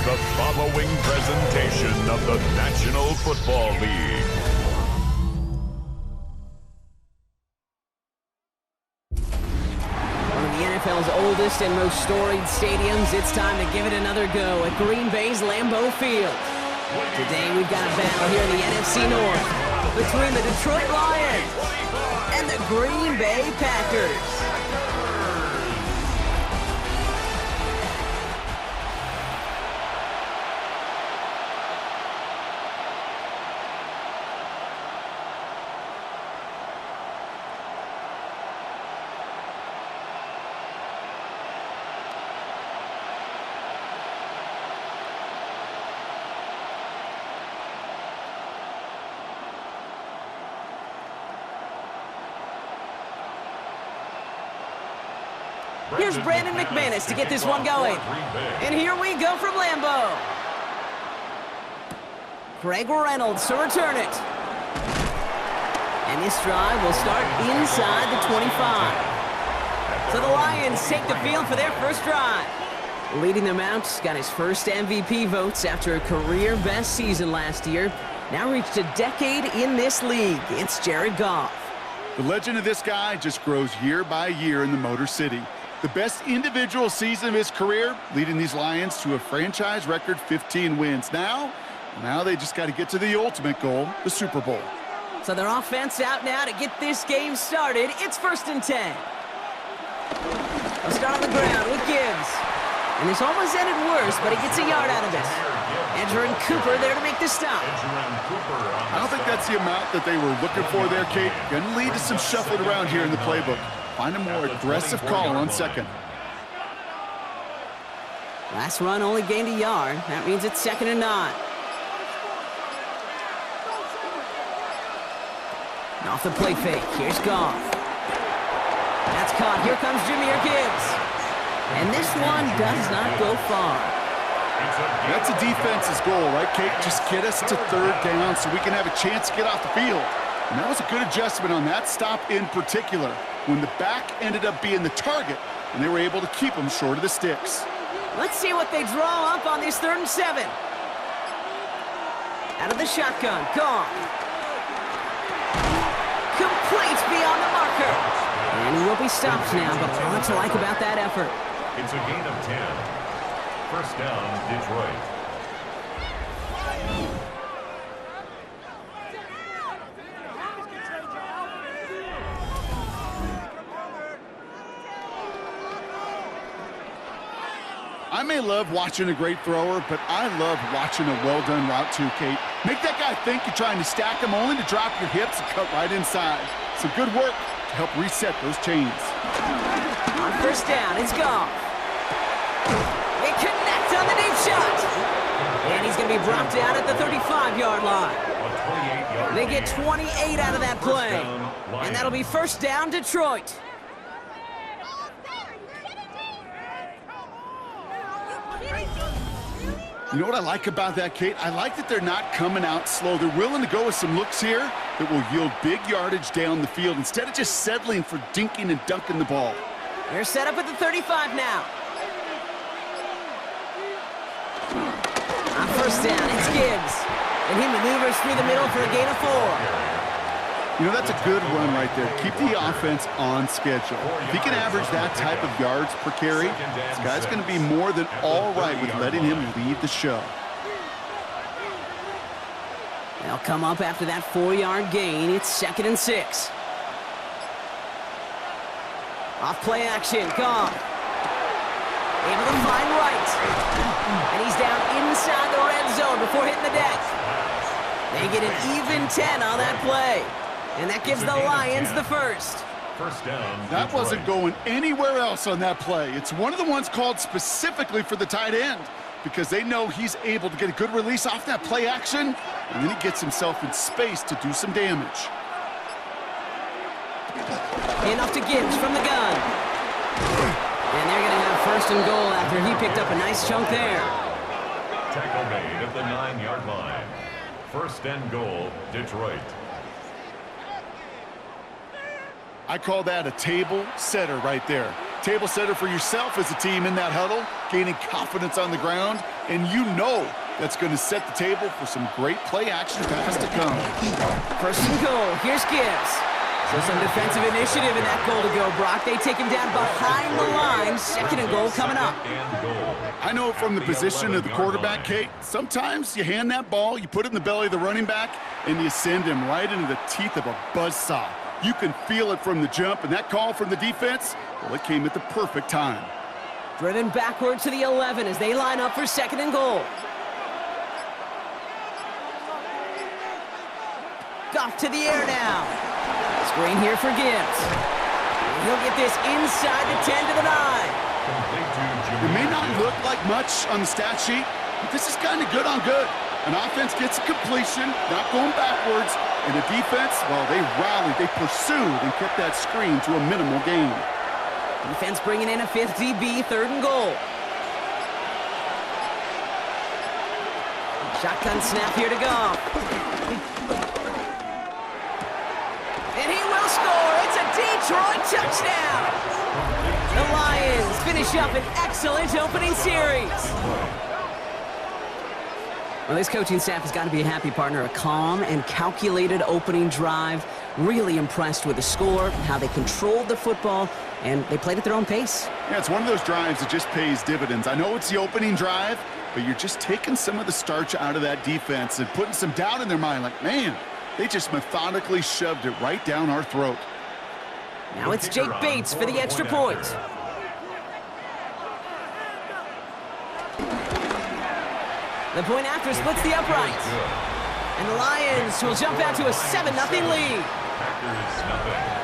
the following presentation of the National Football League. One of the NFL's oldest and most storied stadiums, it's time to give it another go at Green Bay's Lambeau Field. Today we've got a battle here in the NFC North between the Detroit Lions and the Green Bay Packers. Here's Brandon McManus to get this one going. And here we go from Lambeau. Craig Reynolds to return it. And this drive will start inside the 25. So the Lions take the field for their first drive. Leading them out, got his first MVP votes after a career-best season last year. Now reached a decade in this league. It's Jared Goff. The legend of this guy just grows year by year in the Motor City. The best individual season of his career, leading these Lions to a franchise record 15 wins. Now they just got to get to the ultimate goal, the Super Bowl. So their offense out now to get this game started. It's 1st and 10. They'll start on the ground with Gibbs. And this almost ended worse, but he gets a yard out of it. Edgerrin Cooper there to make the stop. I don't think that's the amount that they were looking for there, Kate. Going to lead to some shuffling around here in the playbook. Find a more aggressive call on second. Last run only gained a yard. That means it's 2nd and 9. And off the play fake. Here's Goff. That's caught. Here comes Jahmyr Gibbs. And this one does not go far. That's a defense's goal, right, Kate? Just get us to 3rd down so we can have a chance to get off the field. And that was a good adjustment on that stop in particular, when the back ended up being the target, and they were able to keep them short of the sticks. Let's see what they draw up on this 3rd and 7. Out of the shotgun, Goff. Complete beyond the marker. And he will be stopped now, but a lot to like about that effort. It's a gain of 10. First down, Detroit. I may love watching a great thrower, but I love watching a well-done route too, Kate. Make that guy think you're trying to stack him, only to drop your hips and cut right inside. Some good work to help reset those chains. On 1st down, it's Goff. They connect on the deep shot. And he's going to be brought down at the 35-yard line. They get 28 out of that play. And that'll be 1st down, Detroit. You know what I like about that, Kate? I like that they're not coming out slow. They're willing to go with some looks here that will yield big yardage down the field instead of just settling for dinking and dunking the ball. They're set up at the 35 now. On 1st down, it's Gibbs. And he maneuvers through the middle for a gain of 4. You know, that's a good run right there. Keep the offense on schedule. If he can average that type of yards per carry, this guy's going to be more than all right with letting him lead the show. They'll come up after that 4-yard gain. It's 2nd and 6. Off play action, Goff. Able to find right. And he's down inside the red zone before hitting the deck. They get an even 10 on that play. And that gives the Lions the first. First down. That wasn't going anywhere else on that play. It's one of the ones called specifically for the tight end because they know he's able to get a good release off that play action, and then he gets himself in space to do some damage. Enough to Gibbs from the gun. And they're going to have 1st and goal after he picked up a nice chunk there. Tackle made at the 9-yard line. 1st and goal, Detroit. I call that a table setter right there. Table setter for yourself as a team in that huddle, gaining confidence on the ground, and you know that's going to set the table for some great play action pass to come. First and goal. Here's Gibbs. So some defensive initiative in that goal to go, Brock. They take him down behind the line. Second and goal coming up. I know it from the position of the quarterback, Kate. Sometimes you hand that ball, you put it in the belly of the running back, and you send him right into the teeth of a buzzsaw. You can feel it from the jump, and that call from the defense, well, it came at the perfect time. Driven backward to the 11 as they line up for second and goal. Off to the air now. Screen here for Gibbs. He'll get this inside the 10 to the 9. It may not look like much on the stat sheet, but this is kind of good on good. An offense gets a completion, not going backwards, and the defense, well, they rallied, they pursued, and kept that screen to a minimal gain. Defense bringing in a fifth DB, third and goal. Shotgun snap here to go. And he will score. It's a Detroit touchdown. The Lions finish up an excellent opening series. Well, this coaching staff has got to be a happy partner. A calm and calculated opening drive. Really impressed with the score, how they controlled the football, and they played at their own pace. Yeah, it's one of those drives that just pays dividends. I know it's the opening drive, but you're just taking some of the starch out of that defense and putting some doubt in their mind. Like, man, they just methodically shoved it right down our throat. Now it's Jake Bates for the extra point. The point after splits the uprights. And the Lions will jump out to a 7-0 lead. Packers nothing.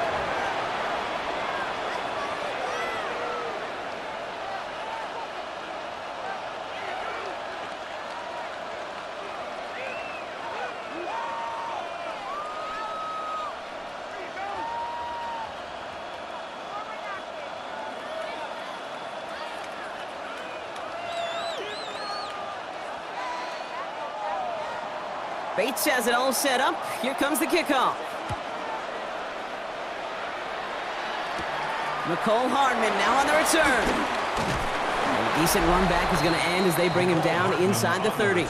Bates has it all set up. Here comes the kickoff. McCole Hardman now on the return. A decent run back is going to end as they bring him down inside the 30.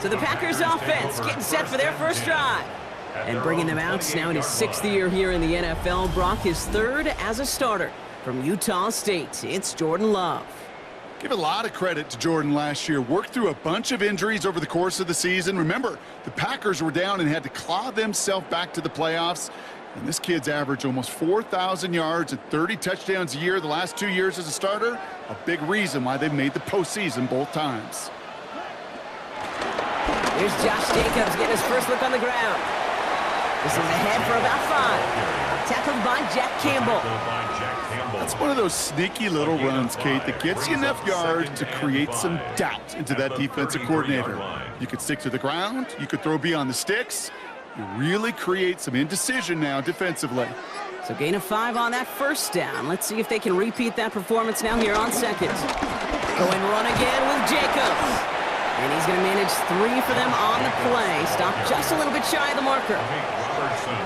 So the Packers offense getting set for their first drive. And bringing them out now in his 6th year here in the NFL. Brock, his 3rd as a starter from Utah State. It's Jordan Love. Give a lot of credit to Jordan last year. Worked through a bunch of injuries over the course of the season. Remember, the Packers were down and had to claw themselves back to the playoffs. And this kid's averaged almost 4,000 yards and 30 touchdowns a year the last 2 years as a starter. A big reason why they've made the postseason both times. Here's Josh Jacobs getting his first look on the ground. This is ahead for about 5. Tackled by Jack Campbell. That's one of those sneaky little runs, Kate, that gets you enough yards to create some doubt into that defensive coordinator. You could stick to the ground. You could throw beyond the sticks. You really create some indecision now defensively. So gain of 5 on that first down. Let's see if they can repeat that performance now here on second. Go and run again with Jacobs. And he's going to manage 3 for them on the play. Stop just a little bit shy of the marker.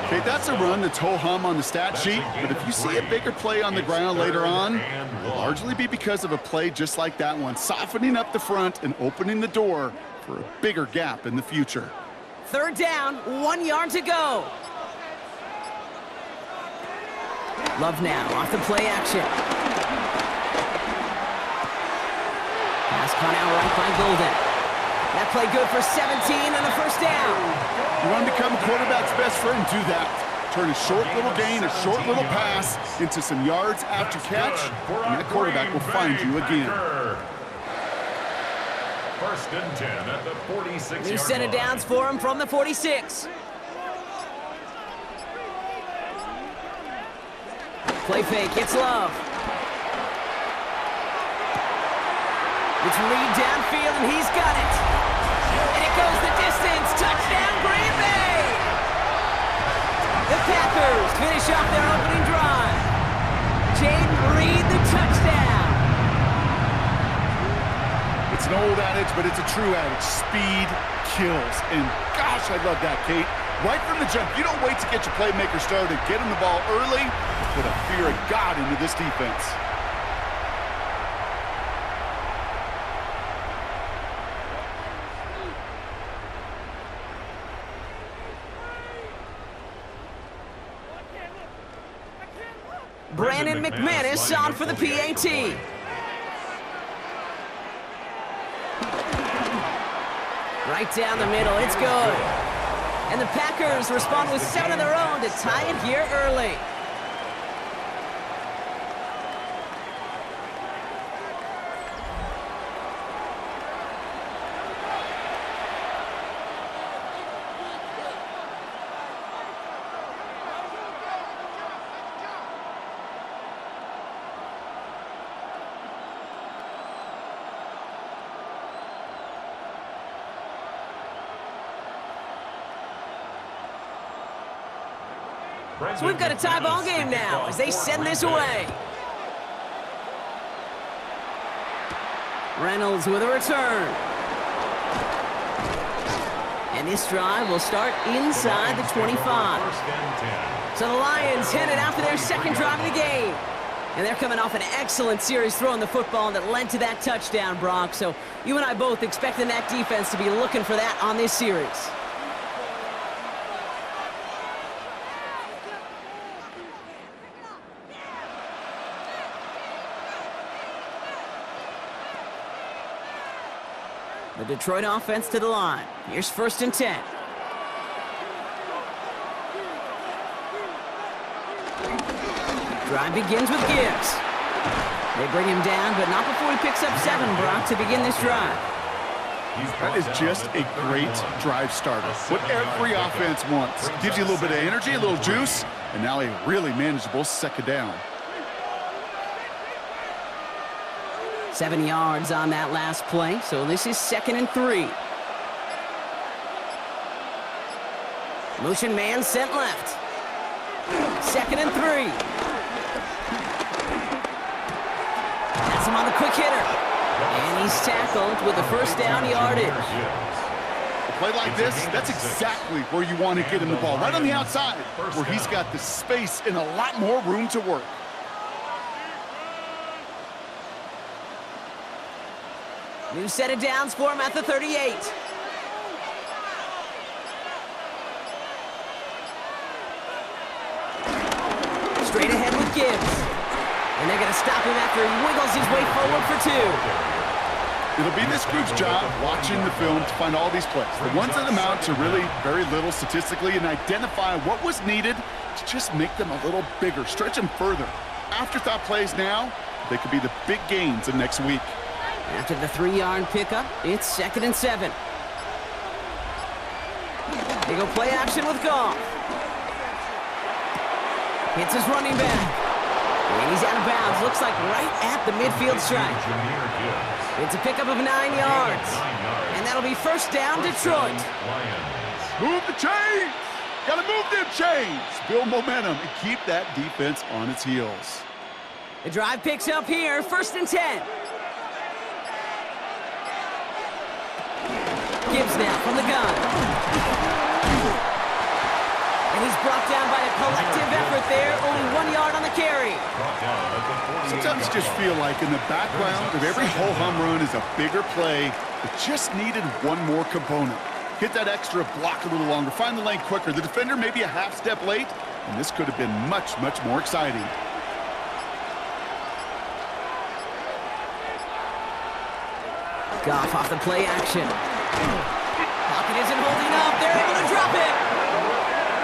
Okay, that's a run that's ho-hum on the stat sheet, but if you see a bigger play on the ground later on, it'll largely be because of a play just like that one, softening up the front and opening the door for a bigger gap in the future. 3rd down, 1 yard to go. Love now off the play action. Pass caught out right by Golden. That play good for 17 on the first down. You want to become a quarterback's best friend, do that. Turn a short little gain, a short little pass into some yards after catch, and that quarterback will find you again. 1st and 10 at the 46-yard line. New set of downs for him from the 46. Play fake, it's Love. It's Reed downfield, and he's got it. And it goes the distance. Touchdown, Green Bay! The Packers finish off their opening drive. Jaden Reed, the touchdown. It's an old adage, but it's a true adage. Speed kills. And gosh, I love that, Kate. Right from the jump, you don't wait to get your playmaker started. Get him the ball early, put a fear of God into this defense. Brandon McManus on for the PAT. Right down the middle, it's good. And the Packers respond with 7 of their own to tie it here early. So we've got a tie ball game now as they send this away. Reynolds with a return. And this drive will start inside the 25. So the Lions headed out for their second drive of the game. And they're coming off an excellent series throwing the football that led to that touchdown, Brock. So you and I both expecting that defense to be looking for that on this series. The Detroit offense to the line. Here's 1st and 10. Drive begins with Gibbs. They bring him down, but not before he picks up 7, Brock, to begin this drive. That is just a great drive starter. What every offense wants. Gives you a little bit of energy, a little juice, and now a really manageable second down. 7 yards on that last play, so this is 2nd and 3. Motion man sent left. 2nd and 3. That's him on the quick hitter. And he's tackled with the first down yardage. A play like this, that's exactly where you want to get him the ball. Right on the outside, where he's got the space and a lot more room to work. New set of downs for him at the 38. Straight ahead with Gibbs. And they're going to stop him after he wiggles his way forward for 2. It'll be this group's job watching the film to find all these plays. The ones that amount to really very little statistically and identify what was needed to just make them a little bigger, stretch them further. Afterthought plays now, they could be the big gains of next week. After the 3-yard pickup, it's 2nd and 7. They go play action with Goff. Hits his running back. And he's out of bounds. Looks like right at the midfield stripe. It's a pickup of 9 yards. And that'll be 1st down, Detroit. Move the chains! Gotta move them chains! Build momentum and keep that defense on its heels. The drive picks up here, 1st and 10. Gibbs now from the gun. And he's brought down by a collective effort there. Only 1 yard on the carry. Sometimes you just feel like in the background of every ho-hum run is a bigger play that just needed one more component. Hit that extra block a little longer. Find the lane quicker. The defender may be a half step late, and this could have been much, much more exciting. Goff off the play action. Pocket isn't holding up. They're able to drop it.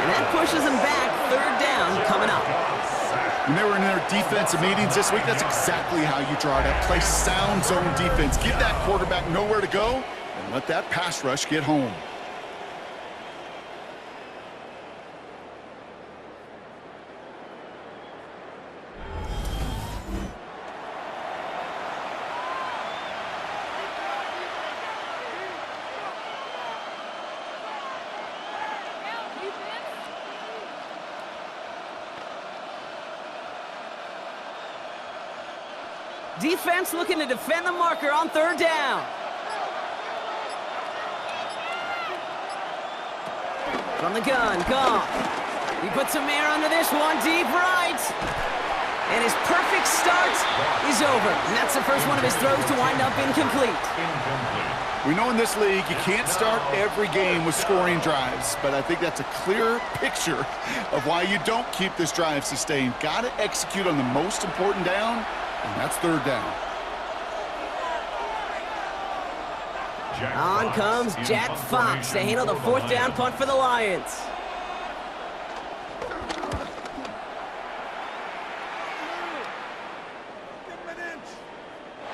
And that pushes them back. 3rd down coming up. When they were in their defensive meetings this week, that's exactly how you draw it up. Play sound zone defense. Give that quarterback nowhere to go and let that pass rush get home. Defense looking to defend the marker on 3rd down. From the gun, Goff. He puts some air under this one, deep right. And his perfect start is over. And that's the first one of his throws to wind up incomplete. We know in this league you can't start every game with scoring drives, but I think that's a clear picture of why you don't keep this drive sustained. Got to execute on the most important down, and that's third down. On comes Jack Fox to handle the fourth down punt for the Lions.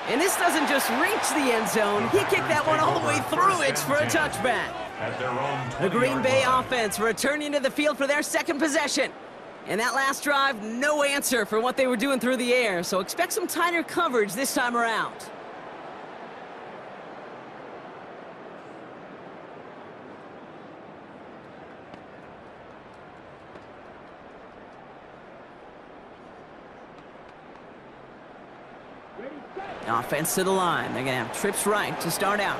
And this doesn't just reach the end zone. He kicked that one all the way through it for a touchback. The Green Bay offense returning to the field for their second possession. And that last drive, no answer for what they were doing through the air. So expect some tighter coverage this time around. Offense to the line. They're going to have trips right to start out.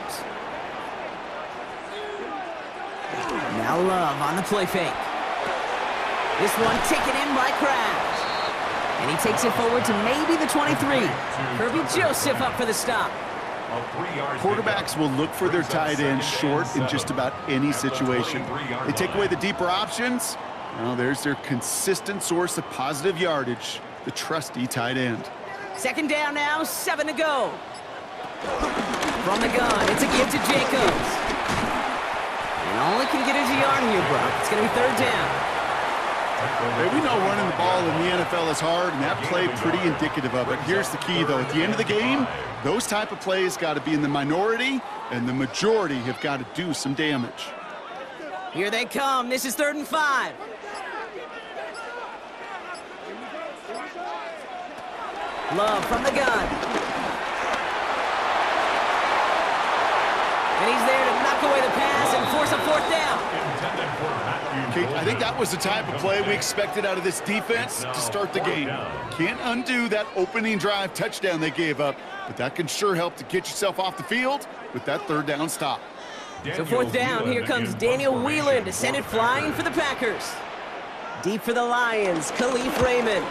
Now Love on the play fake. This one taken in by Kraft. And he takes it forward to maybe the 23. Kirby Joseph up for the stop. Quarterbacks will look for their tight end short in just about any situation. They take away the deeper options. Now there's their consistent source of positive yardage, the trusty tight end. Second down now, 7 to go. From the gun, it's a give to Jacobs. And all he can get is a yard here, Brock. It's going to be third down. Hey, we know running the ball in the NFL is hard, and that play pretty indicative of it. Here's the key, though. At the end of the game, those type of plays got to be in the minority, and the majority have got to do some damage. Here they come. This is 3rd and 5. Love from the gun. And he's there to knock away the pass and force a fourth down. Okay, I think that was the type of play we expected out of this defense to start the game. Can't undo that opening drive touchdown they gave up, but that can sure help to get yourself off the field with that third down stop. So fourth down, here comes Daniel Whelan to send it flying for the Packers. Deep for the Lions, Khalif Raymond.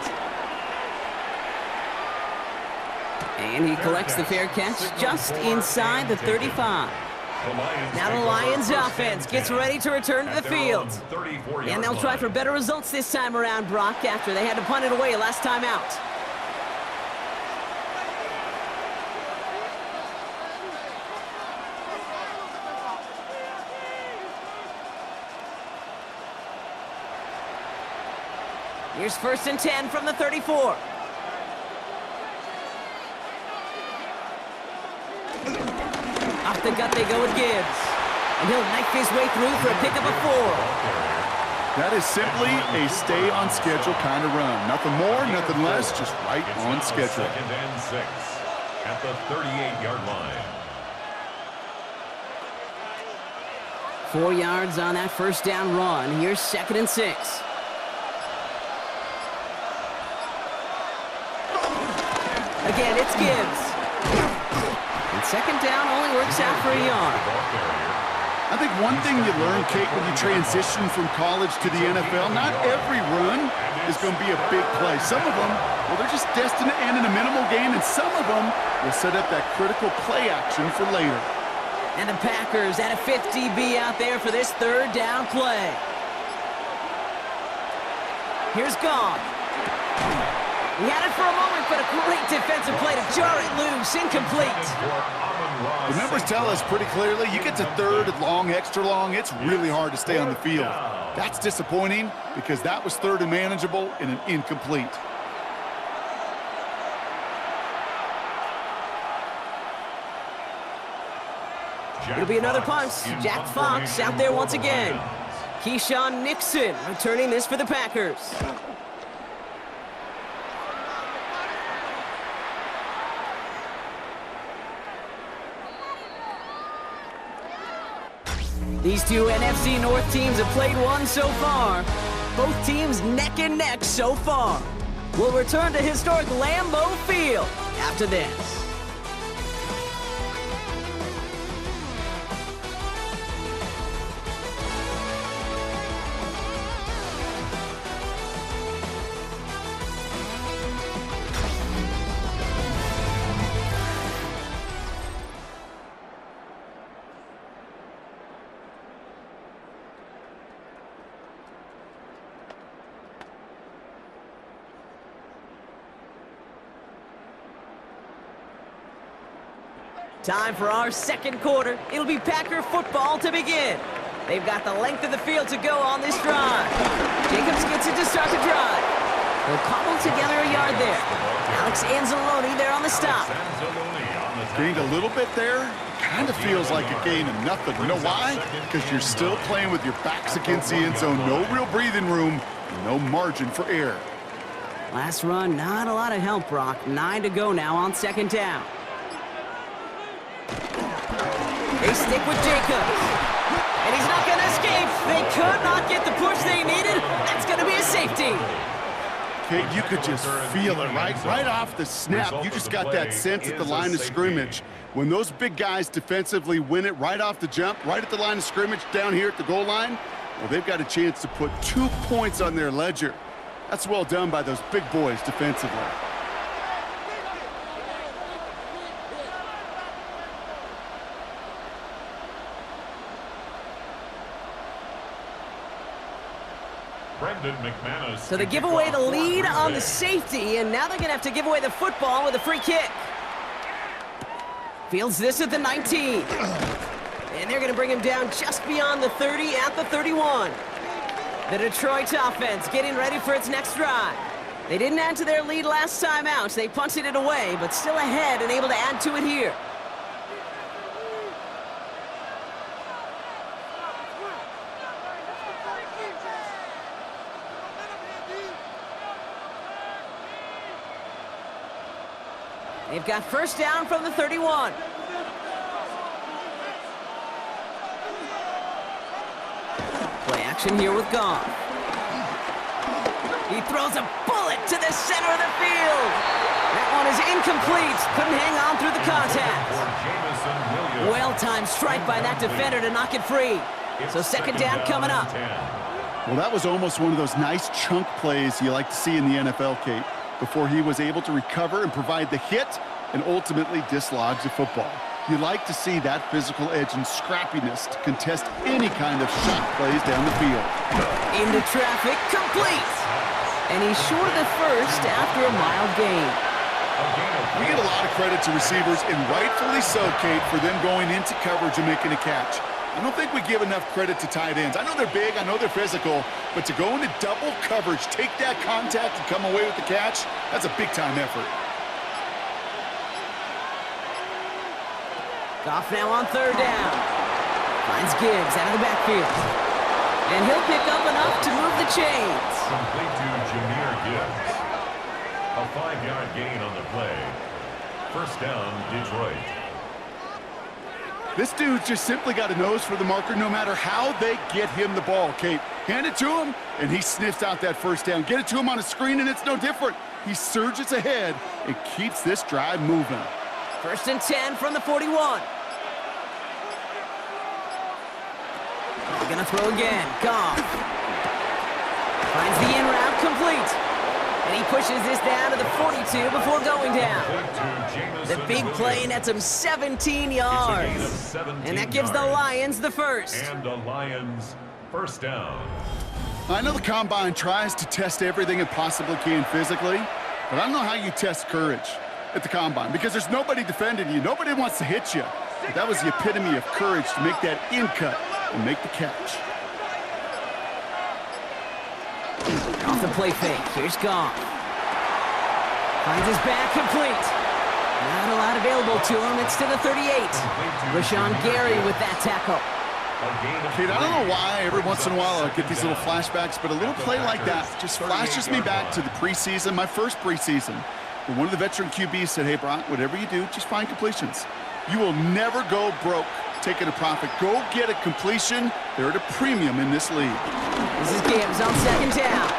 And he collects the fair catch just inside the 35. Now the Lions offense gets ready to return to the field. And they'll try for better results this time around, Brock, after they had to punt it away last time out. Here's 1st and 10 from the 34. Off the gut they go with Gibbs. And he'll knife his way through for a pickup of 4. That is simply a stay-on-schedule kind of run. Nothing more, nothing less, just right on schedule. 2nd and 6 at the 38-yard line. 4 yards on that first down run. Here's 2nd and 6. Again, it's Gibbs. And 2nd down only works out for a yard. I think one thing you learn, Kate, when you transition from college to the NFL, not every run is going to be a big play. Some of them, well, they're just destined to end in a minimal gain, and some of them will set up that critical play action for later. And the Packers at a 50-B out there for this 3rd down play. Here's Goff. He had it for a moment, but a great defensive play to jar it loose, incomplete. The numbers tell us pretty clearly, you get to 3rd and long, extra long, it's really hard to stay on the field. That's disappointing because that was 3rd and manageable and an incomplete. It'll be another punt. Jack Fox out there once again. Keyshawn Nixon returning this for the Packers. These two NFC North teams have played one so far. Both teams neck and neck so far. We'll return to historic Lambeau Field after this. Time for our second quarter. It'll be Packer football to begin. They've got the length of the field to go on this drive. Jacobs gets it to start the drive. They'll cobble together a yard there. Alex Anzalone there on the stop. Gained a little bit there. Kind of feels like a gain of nothing. You know why? Because you're still playing with your backs against the end zone. No real breathing room. No margin for error. Last run, not a lot of help, Brock. 9 to go now on second down. They stick with Jacobs. And he's not going to escape. They could not get the push they needed. That's going to be a safety. Kate, you could just feel it, right? Right off the snap, you just got that sense at the line of scrimmage. When those big guys defensively win it right off the jump, right at the line of scrimmage, down here at the goal line, well, they've got a chance to put 2 points on their ledger. That's well done by those big boys defensively. So they give away the lead on the safety, and now they're going to have to give away the football with a free kick. Fields this at the 19. And they're going to bring him down just beyond the 30 at the 31. The Detroit offense getting ready for its next drive. They didn't add to their lead last time out. They punted it away, but still ahead and able to add to it here. They've got first down from the 31. Play action here with Goff. He throws a bullet to the center of the field. That one is incomplete. Couldn't hang on through the contact. Well-timed strike by that defender to knock it free. So second down coming up. Well, that was almost one of those nice chunk plays you like to see in the NFL, Kate, before he was able to recover and provide the hit and ultimately dislodge the football. You like to see that physical edge and scrappiness to contest any kind of shot plays down the field. Into traffic, complete. And he's short of the first after a mild gain. We get a lot of credit to receivers, and rightfully so, Kate, for them going into coverage and making a catch. I don't think we give enough credit to tight ends. I know they're big, I know they're physical, but to go into double coverage, take that contact and come away with the catch, that's a big-time effort. Goff now on third down. Finds Gibbs out of the backfield. And he'll pick up enough to move the chains. Complete to Jahmyr Gibbs. A 5-yard gain on the play. First down, Detroit. This dude's just simply got a nose for the marker no matter how they get him the ball, Kate. Hand it to him, and he sniffs out that first down. Get it to him on a screen, and it's no different. He surges ahead and keeps this drive moving. First and 10 from the 41. They're going to throw again. Goff. Finds the in route complete. And he pushes this down to the 42 before going down. The big play nets him 17 yards. And that gives the Lions the first. And the Lions first down. I know the Combine tries to test everything it possibly can physically, but I don't know how you test courage at the Combine because there's nobody defending you. Nobody wants to hit you. But that was the epitome of courage to make that in cut and make the catch. Off the play fake. Here's Goff. Finds his back complete. Not a lot available to him. It's to the 38. Rashawn Gary with that tackle. Kate, I don't know why every once in a while I get these little flashbacks, but a little play like that just flashes me back to the preseason, my first preseason. Where one of the veteran QBs said, hey, Brock, whatever you do, just find completions. You will never go broke taking a profit. Go get a completion. They're at a premium in this league. This is Gibbs on second down.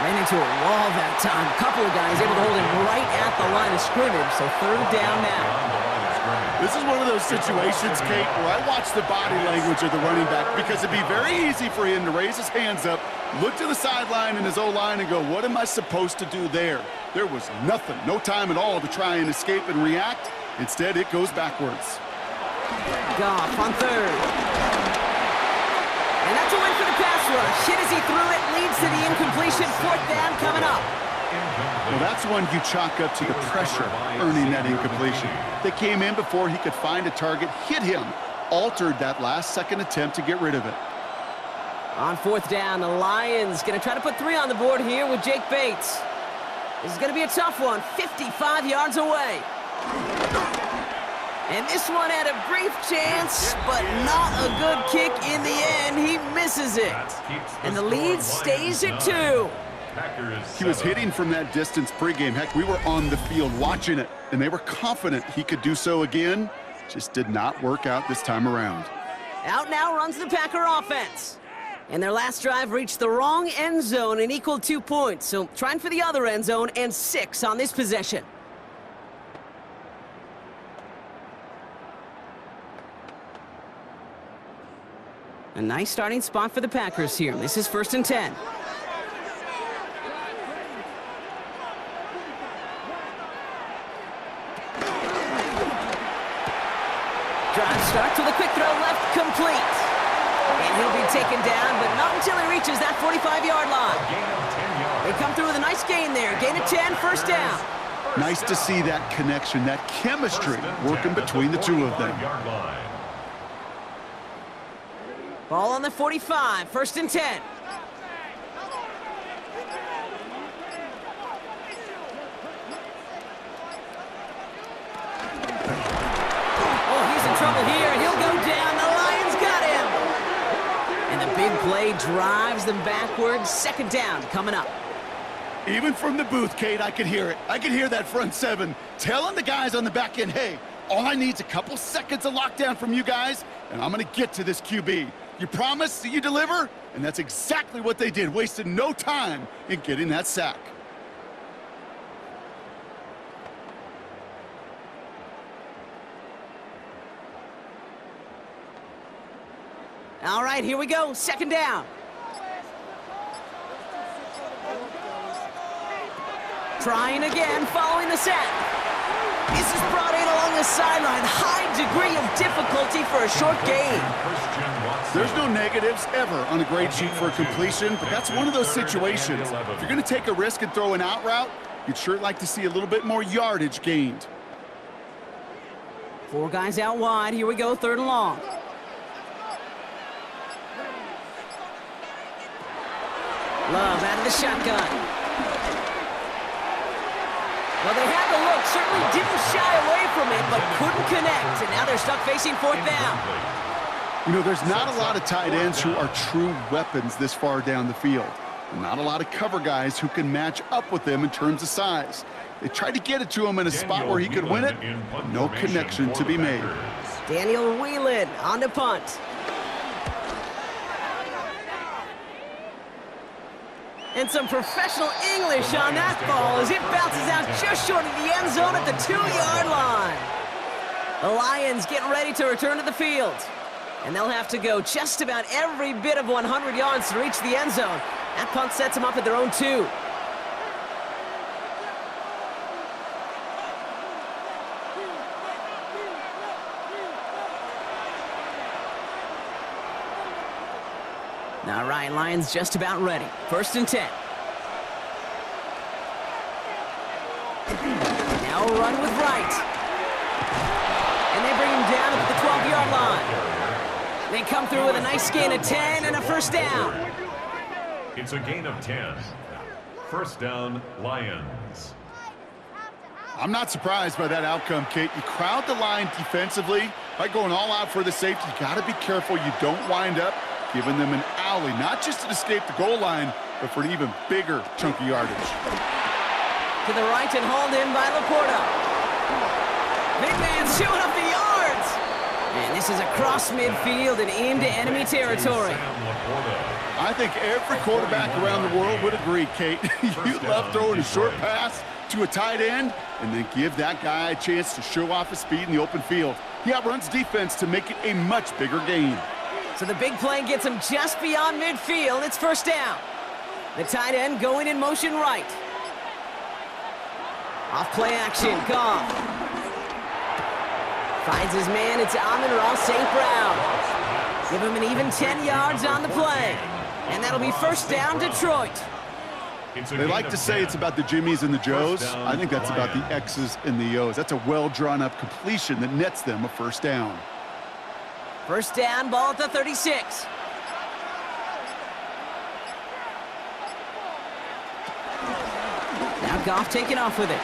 Ran into a wall that time. A couple of guys able to hold him right at the line of scrimmage, so third down now. This is one of those situations, Kate, where I watch the body language of the running back because it'd be very easy for him to raise his hands up, look to the sideline in his O-line and go, what am I supposed to do there? There was nothing, no time at all to try and escape and react. Instead, it goes backwards. Goff on third. And that's a win for the pass rush. Hit as he threw it, leads to the incompletion. Fourth down coming up. Well, that's one you chalk up to the pressure earning that incompletion. They came in before he could find a target, hit him, altered that last-second attempt to get rid of it. On 4th down, the Lions going to try to put 3 on the board here with Jake Bates. This is going to be a tough one, 55 yards away. And this one had a brief chance, but not a good kick in the end. He misses it. And the lead stays at 2. He was hitting from that distance pregame. Heck, we were on the field watching it, and they were confident he could do so again. Just did not work out this time around. Out now runs the Packer offense. And their last drive reached the wrong end zone and equaled 2 points. So trying for the other end zone and 6 on this possession. A nice starting spot for the Packers here. This is 1st and 10. Drive starts with a quick throw left, complete. And he'll be taken down, but not until he reaches that 45-yard line. They come through with a nice gain there. Gain of 10, 1st down. Nice to see that connection, that chemistry working between the two of them. Ball on the 45, 1st and 10. Oh, he's in trouble here, and he'll go down. The Lions got him. And the big play drives them backwards. 2nd down coming up. Even from the booth, Kate, I could hear it. I could hear that front 7 telling the guys on the back end, hey, all I need is a couple seconds of lockdown from you guys, and I'm going to get to this QB. You promise that you deliver? And that's exactly what they did, wasted no time in getting that sack. All right, here we go. 2nd down. Trying again, following the sack. This is brought in along the sideline. High degree of difficulty for a short gain. There's no negatives ever on a grade sheet for a completion, but that's one of those situations. If you're going to take a risk and throw an out route, you'd sure like to see a little bit more yardage gained. 4 guys out wide. Here we go, 3rd and long. Love out of the shotgun. Well, they had the look, certainly didn't shy away from it, but couldn't connect. And now they're stuck facing 4th down. You know, there's not a lot of tight ends who are true weapons this far down the field. And not a lot of cover guys who can match up with them in terms of size. They tried to get it to him in a spot where he could win it, but no connection to be made. Daniel Whelan on the punt. And some professional English on that ball as it bounces out just short of the end zone at the 2-yard line. The Lions getting ready to return to the field. And they'll have to go just about every bit of 100 yards to reach the end zone. That punt sets them up at their own 2. All right, Lions just about ready. 1st and 10. Now a run with Wright. And they bring him down at the 12-yard line. They come through with a nice gain of 10 and a 1st down. It's a gain of 10. 1st down, Lions. I'm not surprised by that outcome, Kate. You crowd the line defensively by going all out for the safety. You got to be careful you don't wind up giving them an alley, not just to escape the goal line, but for an even bigger chunk of yardage. To the right and hauled in by Laporta. Big man showing up the yards. And this is across midfield and into enemy territory. I think every quarterback around the world would agree, Kate. You love throwing a short pass to a tight end and then give that guy a chance to show off his speed in the open field. He outruns defense to make it a much bigger gain. So the big play gets him just beyond midfield. It's 1st down. The tight end going in motion right. Off play action, Goff. Finds his man, it's Amon-Ra St. Brown. Give him an even 10 yards on the play. And that'll be 1st down, Detroit. They like to say it's about the Jimmies and the Joes. I think that's about the X's and the O's. That's a well-drawn-up completion that nets them a first down. First down, ball at the 36. Now Goff taking off with it.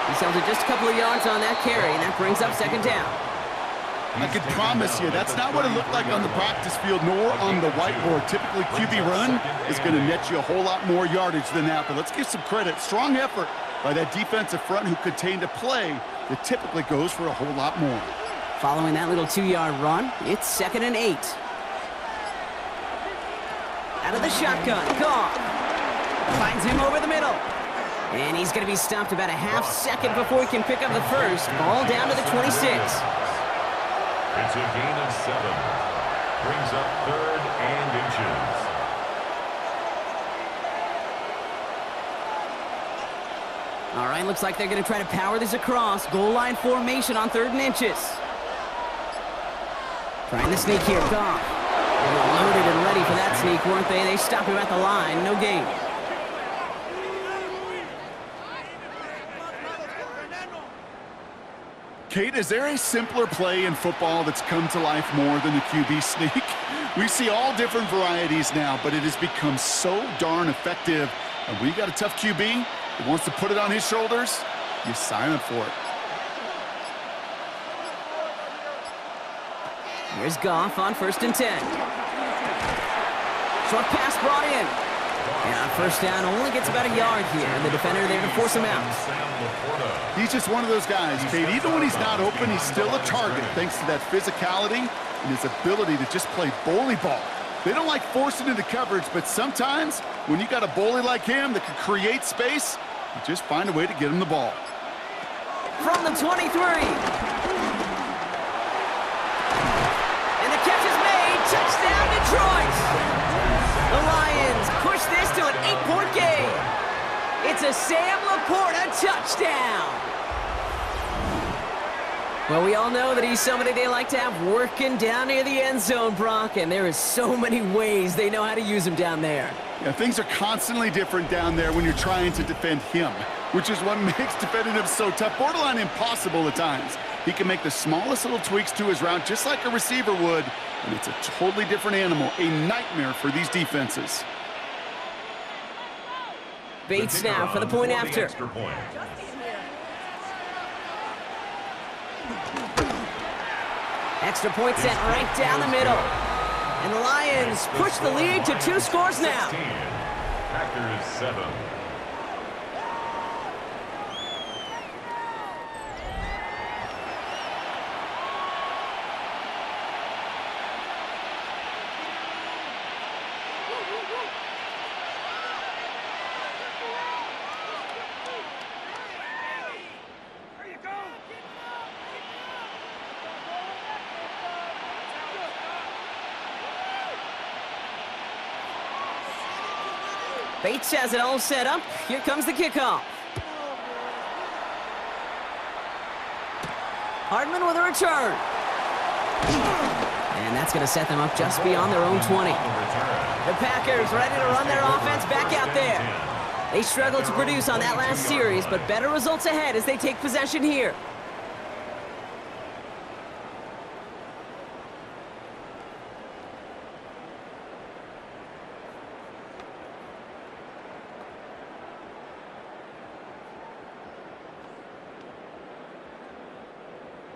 He's held it just a couple of yards on that carry, and that brings up second down. I can promise you, that's not what it looked like on the practice field, nor on the whiteboard. Typically, QB run is going to net you a whole lot more yardage than that, but let's give some credit. Strong effort by that defensive front who contained a play that typically goes for a whole lot more. Following that little 2-yard run, it's 2nd and 8. Out of the shotgun, Goff finds him over the middle. And he's going to be stopped about a half second before he can pick up the first. Ball down to the 26. It's a gain of 7. Brings up 3rd and inches. All right, looks like they're going to try to power this across. Goal line formation on 3rd and inches. Trying the sneak here, Goff. They were loaded and ready for that sneak, weren't they? They stop him at the line, no gain. Kate, is there a simpler play in football that's come to life more than the QB sneak? We see all different varieties now, but it has become so darn effective. And when you got a tough QB that wants to put it on his shoulders, you sign up for it. Here's Goff on 1st and 10. Short pass brought in. And on first down, only gets about a yard here. And the defender there to force him out. He's just one of those guys, Kate. Even when he's not open, he's still a target thanks to that physicality and his ability to just play bully ball. They don't like forcing into coverage, but sometimes when you got a bully like him that can create space, you just find a way to get him the ball. From the 23. And the catch is made. Touchdown, Detroit. The Lions push this to an 8-point game. It's a Sam Laporta touchdown. Well, we all know that he's somebody they like to have working down near the end zone, Brock, and there is so many ways they know how to use him down there. Yeah, things are constantly different down there when you're trying to defend him, which is what makes defending him so tough, borderline impossible at times. He can make the smallest little tweaks to his route just like a receiver would, and it's a totally different animal, a nightmare for these defenses. Bates now for the point after. Extra point sent right down the middle. And the Lions push the lead to 2 scores now. Packers 7. Bates has it all set up. Here comes the kickoff. Hardman with a return. And that's going to set them up just beyond their own 20. The Packers ready to run their offense back out there. They struggled to produce on that last series, but better results ahead as they take possession here.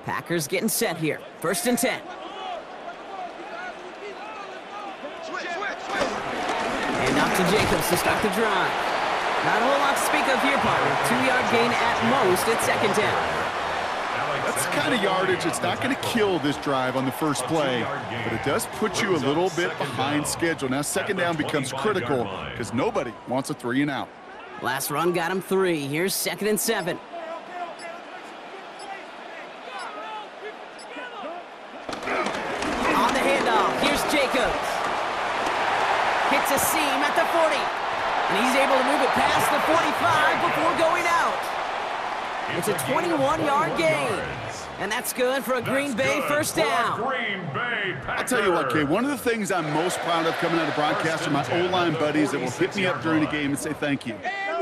Packers getting set here. 1st and 10. And off to Jacobs to start the drive. Not a whole lot to speak of here, partner. 2-yard gain at most at 2nd down. That's the kind of yardage that's not going to kill this drive on the first play, but it does put you a little bit behind schedule. Now 2nd down becomes critical because nobody wants a 3 and out. Last run got him 3. Here's 2nd and 7. On the handoff, here's Jacobs. Hits a seam at the 40. And he's able to move it past the 45 before going out. It's a 21-yard gain. And that's good for a Green Bay first down. I'll tell you what, Kay, one of the things I'm most proud of coming out of broadcast are my O-line buddies that will hit me up during the game and say thank you.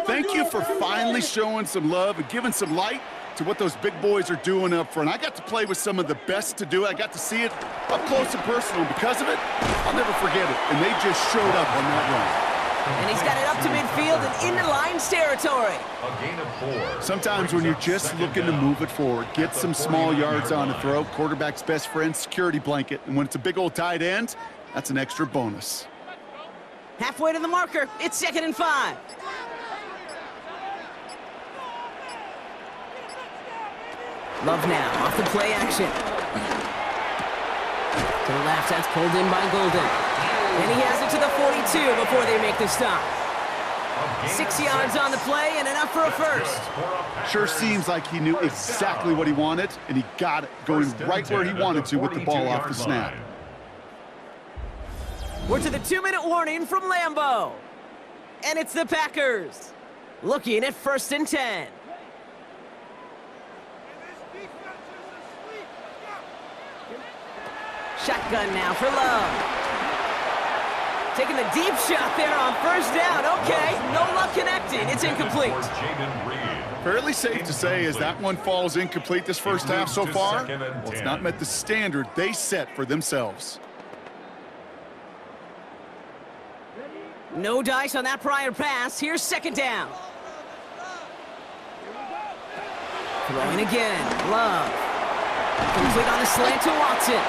Thank you for finally showing some love and giving some light to what those big boys are doing up front. I got to play with some of the best to do it. I got to see it up close and personal. Because of it, I'll never forget it. And they just showed up on that run. And he's got it up to midfield and into Lions territory. A gain of 4. Sometimes when you're just looking to move it forward, get some small yards on the throw, quarterback's best friend, security blanket. And when it's a big old tight end, that's an extra bonus. Halfway to the marker, it's 2nd and 5. Love now, off the play action. To the left, that's pulled in by Golden. And he has it to the 42 before they make the stop. 6 yards on the play and enough for a first. Sure seems like he knew exactly what he wanted, and he got it, going right where he wanted to with the ball off the snap. We're to the 2-minute warning from Lambeau. And it's the Packers. Looking at 1st and 10. Shotgun now for Love. Taking the deep shot there on 1st down. Okay, no luck connecting. It's incomplete. Fairly safe to say as that one falls incomplete this first half so far, well, it's not met the standard they set for themselves. No dice on that prior pass. Here's 2nd down. Throwing again. Love. Complete on the slant to Watson.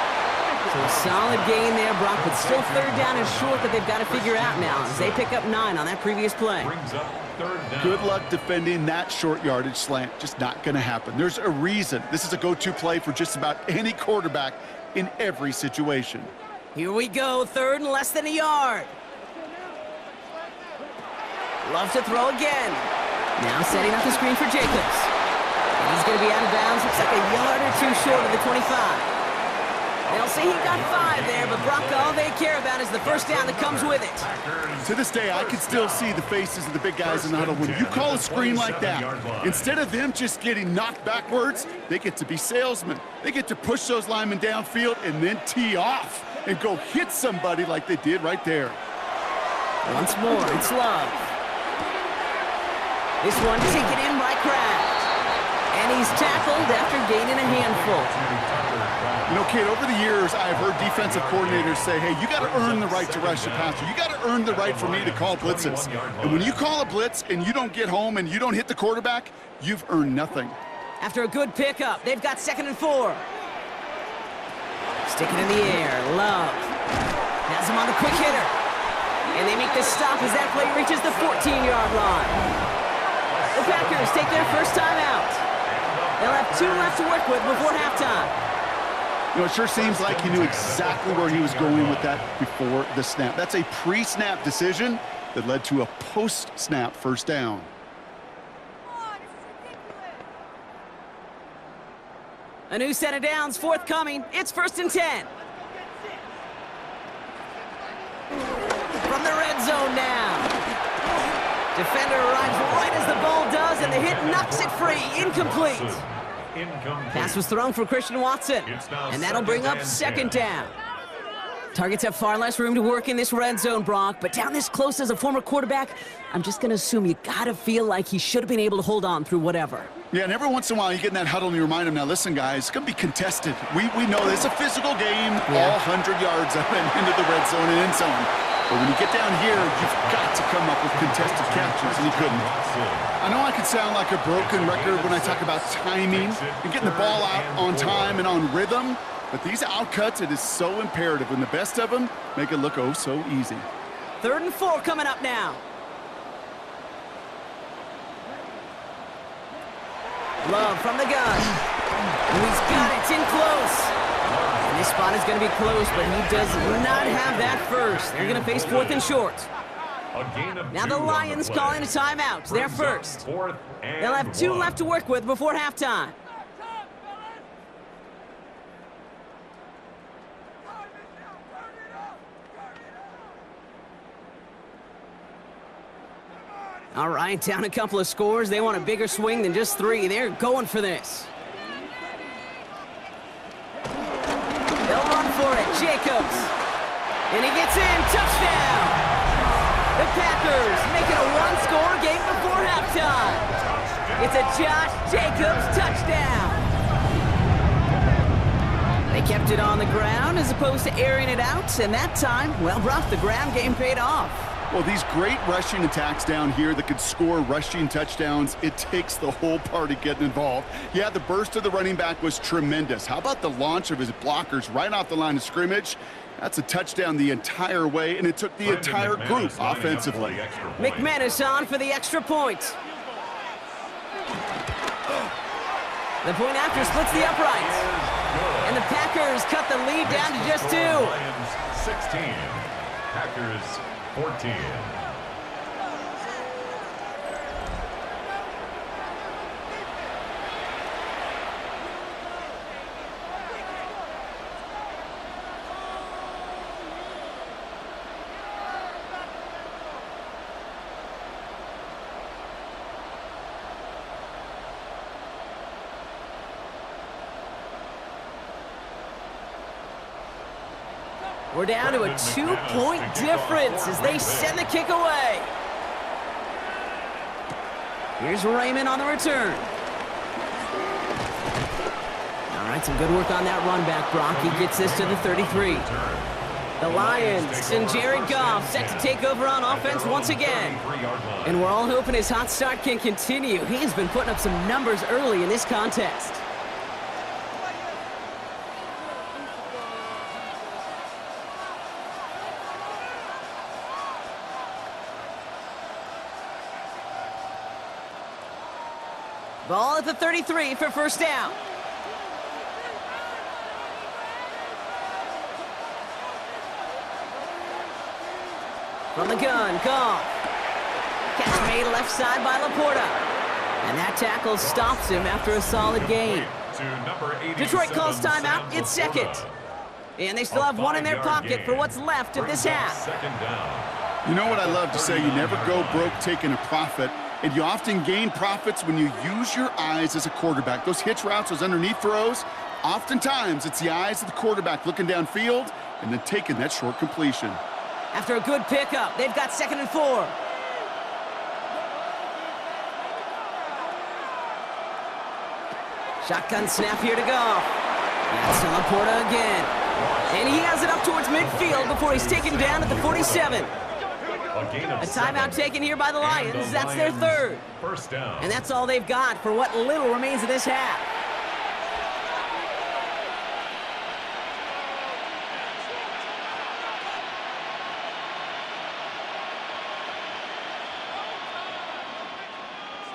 So a solid gain there, Brock, but still 3rd down and short that they've got to figure out now as they pick up 9 on that previous play. Good luck defending that short yardage slant. Just not going to happen. There's a reason. This is a go-to play for just about any quarterback in every situation. Here we go, 3rd and less than a yard. Love to throw again. Now setting up the screen for Jacobs. And he's going to be out of bounds. Looks like a yard or 2 short of the 25. They'll say he got 5 there, but Brock, all they care about is the first down that comes with it. To this day, I can still see the faces of the big guys in the huddle. When you call a screen like that, instead of them just getting knocked backwards, they get to be salesmen. They get to push those linemen downfield and then tee off and go hit somebody like they did right there. Once more, it's Love. This one taken in by Kraft. And he's tackled after gaining a handful. You know, Kate, over the years, I've heard defensive coordinators say, hey, you got to earn the right to rush the passer. You got to earn the right for me to call blitzes. And when you call a blitz and you don't get home and you don't hit the quarterback, you've earned nothing. After a good pickup, they've got 2nd and 4. Sticking in the air, Love. Has him on the quick hitter. And they make the stop as that play reaches the 14-yard line. The Packers take their first time out. They'll have 2 left to work with before halftime. You know, it sure seems like he knew exactly where he was going with that before the snap. That's a pre-snap decision that led to a post-snap first down. A new set of downs forthcoming. It's 1st and 10. From the red zone now. Defender arrives right as the ball does, and the hit knocks it free. Incomplete. Pass was thrown for Christian Watson, and that'll bring up 2nd down. Targets have far less room to work in this red zone, Brock, but down this close as a former quarterback, I'm just going to assume you got to feel like he should have been able to hold on through whatever. Yeah, and every once in a while you get in that huddle and you remind him, now listen, guys, it's going to be contested. We know this is a physical game, all 100 yards up and into the red zone and end zone. But when you get down here, you've got to come up with contested catches, and he couldn't. I know I could sound like a broken record when I talk about timing and getting the ball out on time and on rhythm, but these outcuts, it is so imperative, and the best of them make it look oh so easy. 3rd and 4 coming up now. Love from the gun. And he's got it. It's in close. And this spot is going to be close, but he does not have that first. They're going to face 4th and short. Now the Lions calling a timeout. They're first. They'll have 2 left to work with before halftime. All right, down a couple of scores. They want a bigger swing than just 3. They're going for this. And he gets in. Touchdown. The Packers make it a one-score game before halftime. It's a Josh Jacobs touchdown. They kept it on the ground as opposed to airing it out, and that time, well, Brock, the ground game paid off. Well, these great rushing attacks down here that could score rushing touchdowns, it takes the whole party getting involved. Yeah, the burst of the running back was tremendous. How about the launch of his blockers right off the line of scrimmage? That's a touchdown the entire way, and it took the entire group offensively. McManus on for the extra point. The point after splits the uprights. And the Packers cut the lead down to just 2. Lions 16, Packers 14. We're down to a 2-point difference as they send the kick away. Here's Raymond on the return. All right, some good work on that run back, Brock. He gets this to the 33. The Lions and Jared Goff set to take over on offense once again. And we're all hoping his hot start can continue. He has been putting up some numbers early in this contest. Ball at the 33 for first down. From the gun, Goff. Catch made left side by Laporta. And that tackle stops him after a solid gain. Detroit calls timeout. It's second. And they still have one in their pocket for what's left of this half. You know what I love to say? You never go broke taking a profit. And you often gain profits when you use your eyes as a quarterback. Those hitch routes, those underneath throws, oftentimes it's the eyes of the quarterback looking downfield and then taking that short completion. After a good pickup, they've got 2nd and 4. Shotgun snap here to Goff. That's to Laporta again. And he has it up towards midfield before he's taken down at the 47. A timeout taken here by the Lions. That's their 3rd. First down. And that's all they've got for what little remains of this half.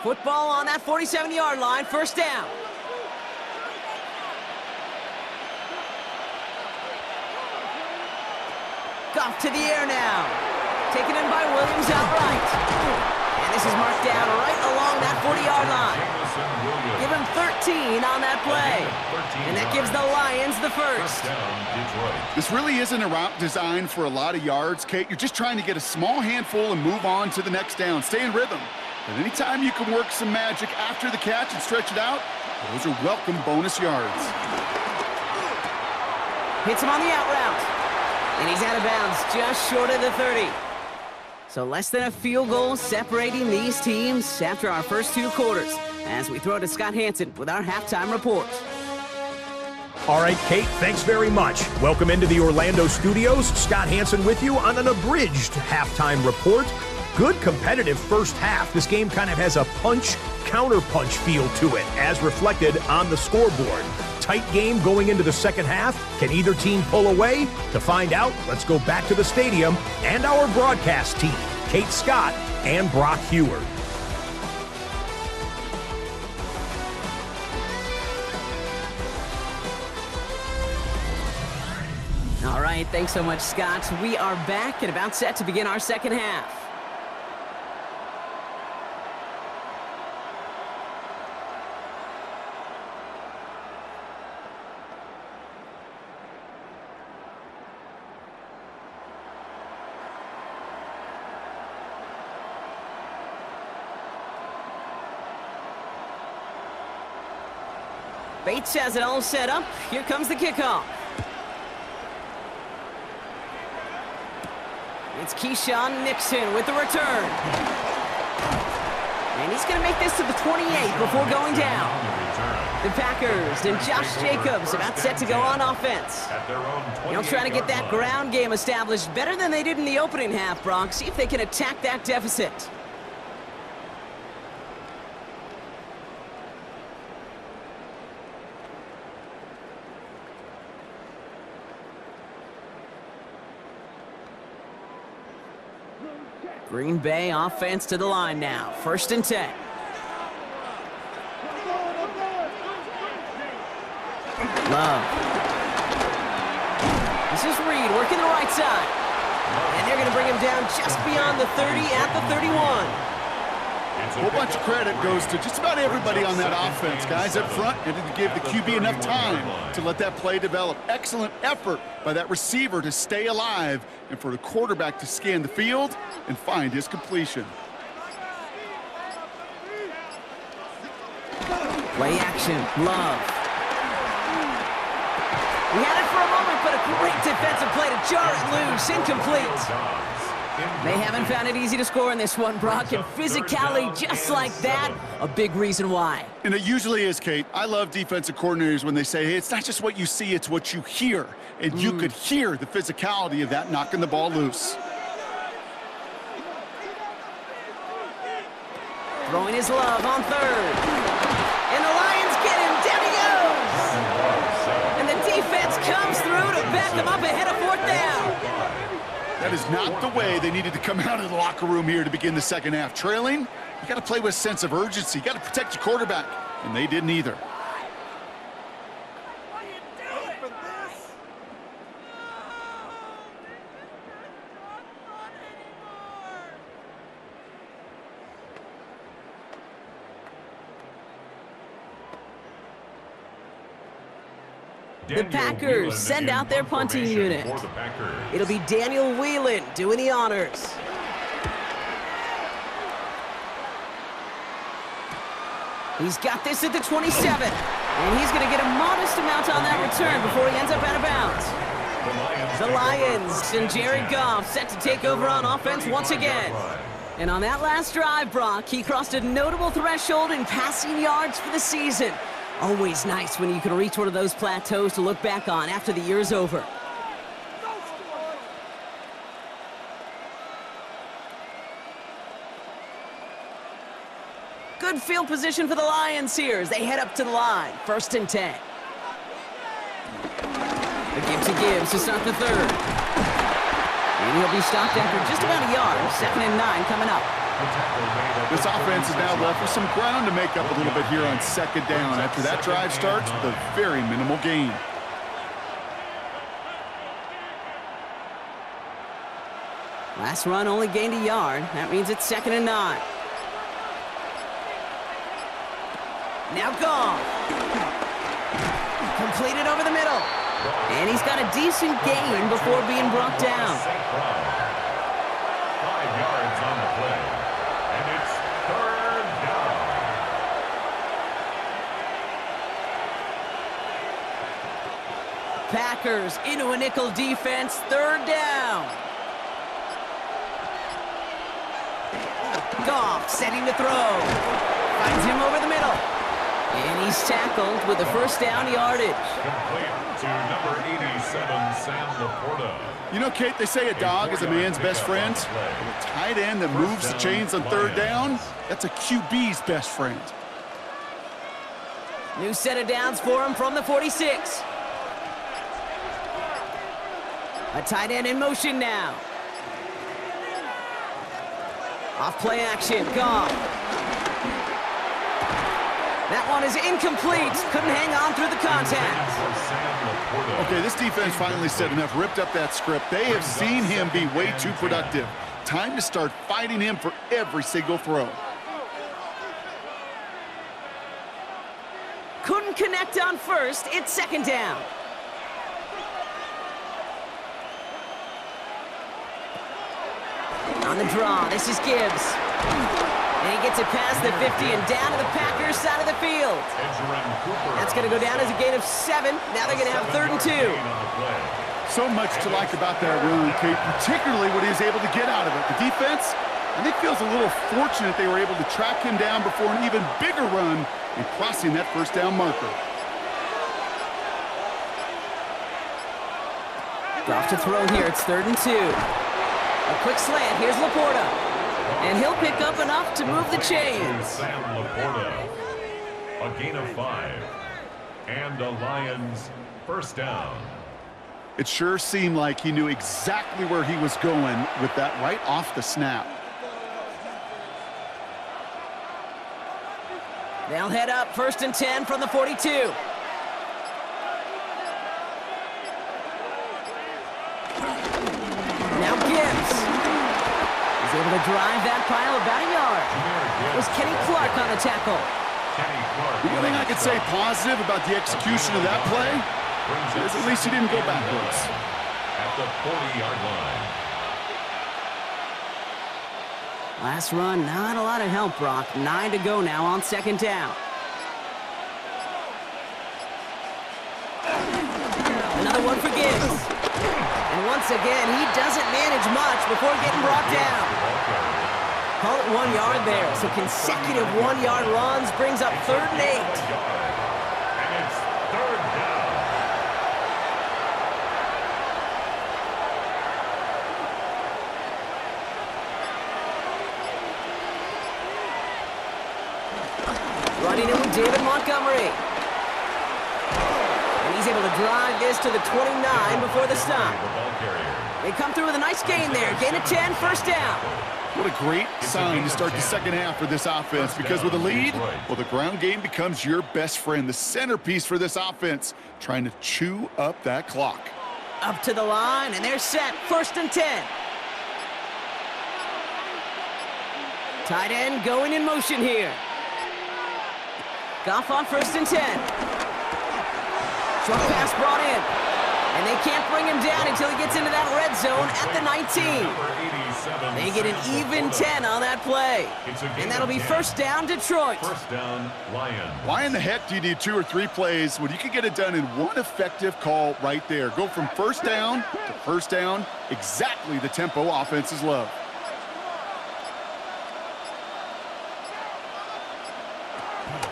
Football on that 47-yard line. First down. Goff to the air now. Taken in by Williams outright. And this is marked down right along that 40-yard line. Give him 13 on that play. And that gives the Lions the first. This really isn't a route designed for a lot of yards, Kate. You're just trying to get a small handful and move on to the next down. Stay in rhythm. But anytime you can work some magic after the catch and stretch it out, those are welcome bonus yards. Hits him on the out route. And he's out of bounds just short of the 30. So less than a field goal separating these teams after our first 2 quarters as we throw to Scott Hansen with our halftime report. All right, Kate, thanks very much. Welcome into the Orlando studios. Scott Hansen with you on an abridged halftime report. Good competitive first half. This game kind of has a punch-counter-punch feel to it, as reflected on the scoreboard. Tight game going into the second half. Can either team pull away? To find out, let's go back to the stadium and our broadcast team, Kate Scott and Brock Heward. All right, thanks so much, Scott. We are back and about set to begin our second half. Bates has it all set up. Here comes the kickoff. It's Keyshawn Nixon with the return. And he's going to make this to the 28 before going down. The Packers and Josh Jacobs about set to go on offense. They'll try to get that ground game established better than they did in the opening half, Brock. See if they can attack that deficit. Green Bay offense to the line now. 1st and 10. Love. This is Reed working the right side. And they're going to bring him down just beyond the 30 at the 31. A whole bunch of credit goes to just about everybody on that offense. Guys up front needed to give the QB enough time to let that play develop. Excellent effort by that receiver to stay alive and for the quarterback to scan the field and find his completion. Play action. Love. We had it for a moment, but a great defensive play to jar it loose. Incomplete. They haven't found it easy to score in this one, Brock, and physicality just like that, a big reason why. And it usually is, Kate. I love defensive coordinators when they say, hey, it's not just what you see, it's what you hear. And you could hear the physicality of that knocking the ball loose. Throwing his Love on 3rd. And the Lions get him. Down he goes. And the defense comes through to back them up ahead of 4th down. That is not the way they needed to come out of the locker room here to begin the second half. Trailing, you got to play with a sense of urgency. You got to protect your quarterback, and they didn't either. The Packers send out their punting unit. It'll be Daniel Whelan doing the honors. He's got this at the 27. And he's going to get a modest amount on that return before he ends up out of bounds. The Lions and Jared Goff set to take over on offense once again. And on that last drive, Brock, he crossed a notable threshold in passing yards for the season. Always nice when you can reach one of those plateaus to look back on after the year's over. Good field position for the Lions here as they head up to the line. 1st and 10. The give to Gibbs to start the 3rd. And he'll be stopped after just about a yard. 2nd and 9 coming up. This offense is now left with some ground to make up a little bit here on 2nd down after that drive starts with a very minimal gain. Last run only gained a yard. That means it's 2nd and 9. Now Goff. Completed over the middle. And he's got a decent gain before being brought down. 5 yards on the play. And it's 3rd down. Packers into a nickel defense. 3rd down. Goff setting to throw. Finds him over the middle. And he's tackled with the 1st down yardage. Complete to number 87, Sam Laporta. You know, Kate, they say a dog is a man's best friend. A tight end that moves the chains on 3rd down, that's a QB's best friend. New set of downs for him from the 46. A tight end in motion now. Off play action, Goff. That one is incomplete. Couldn't hang on through the contact. Okay, this defense finally said enough, ripped up that script. They have seen him be way too productive. Time to start fighting him for every single throw. Couldn't connect on 1st. It's 2nd down. On the draw, this is Gibbs. And he gets it past the 50 and down to the Packers side of the field. That's going to go down as a gain of 7. Now they're going to have 3rd and 2. So much to like about that run, Kate, particularly what he was able to get out of it. The defense, I think, feels a little fortunate they were able to track him down before an even bigger run and crossing that first down marker. Off to throw here. It's 3rd and 2. A quick slant. Here's Laporta. And he'll pick up enough to move the chains. Sam Laporta. A gain of 5. And a Lions first down. It sure seemed like he knew exactly where he was going with that right off the snap. They'll head up 1st and 10 from the 42. Now Gibbs. He's able to drive that pile about a yard. It was Kenny Clark on the tackle. The only thing I could say positive about the execution of that play is at least he didn't go backwards. At the 40-yard line. Last run, not a lot of help, Brock. 9 to go now on 2nd down. Another one for Gibbs. And once again, he doesn't manage much before getting brought down. Call it 1 yard there. So consecutive 1-yard runs brings up 3rd and 8. And it's 3rd down. Running in with David Montgomery. And he's able to drive this to the 29 before the stop. They come through with a nice gain there. Gain of 10, 1st down. What a great sign to start the 2nd half for this offense, because with a lead, well, the ground game becomes your best friend, the centerpiece for this offense, trying to chew up that clock. Up to the line, and they're set. 1st and 10. Tight end going in motion here. Goff on 1st and 10. Short pass brought in. And they can't bring him down until he gets into that red zone at the 19. They get an even 10 on that play. And that'll be 1st down, Detroit. 1st down, Lions. Why in the heck do you need 2 or 3 plays when you can get it done in one effective call right there? Go from 1st down to 1st down, exactly the tempo offenses love.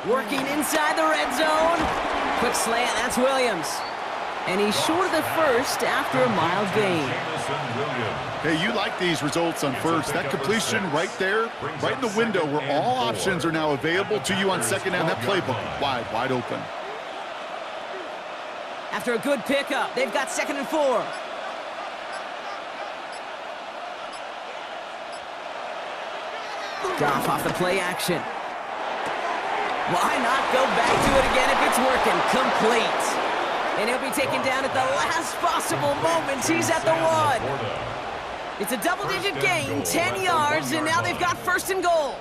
Working inside the red zone. Quick slant, that's Williams. And he's short of the 1st after a mild gain. Hey, you like these results on 1st. That completion right there, right in the window where all options are now available to you on 2nd down. That playbook wide open. After a good pickup, they've got 2nd and 4. Goff off the play action. Why not go back to it again if it's working? Complete. And he'll be taken down at the last possible moment. He's at the 1. It's a double-digit gain, 10 yards, and now they've got 1st and goal.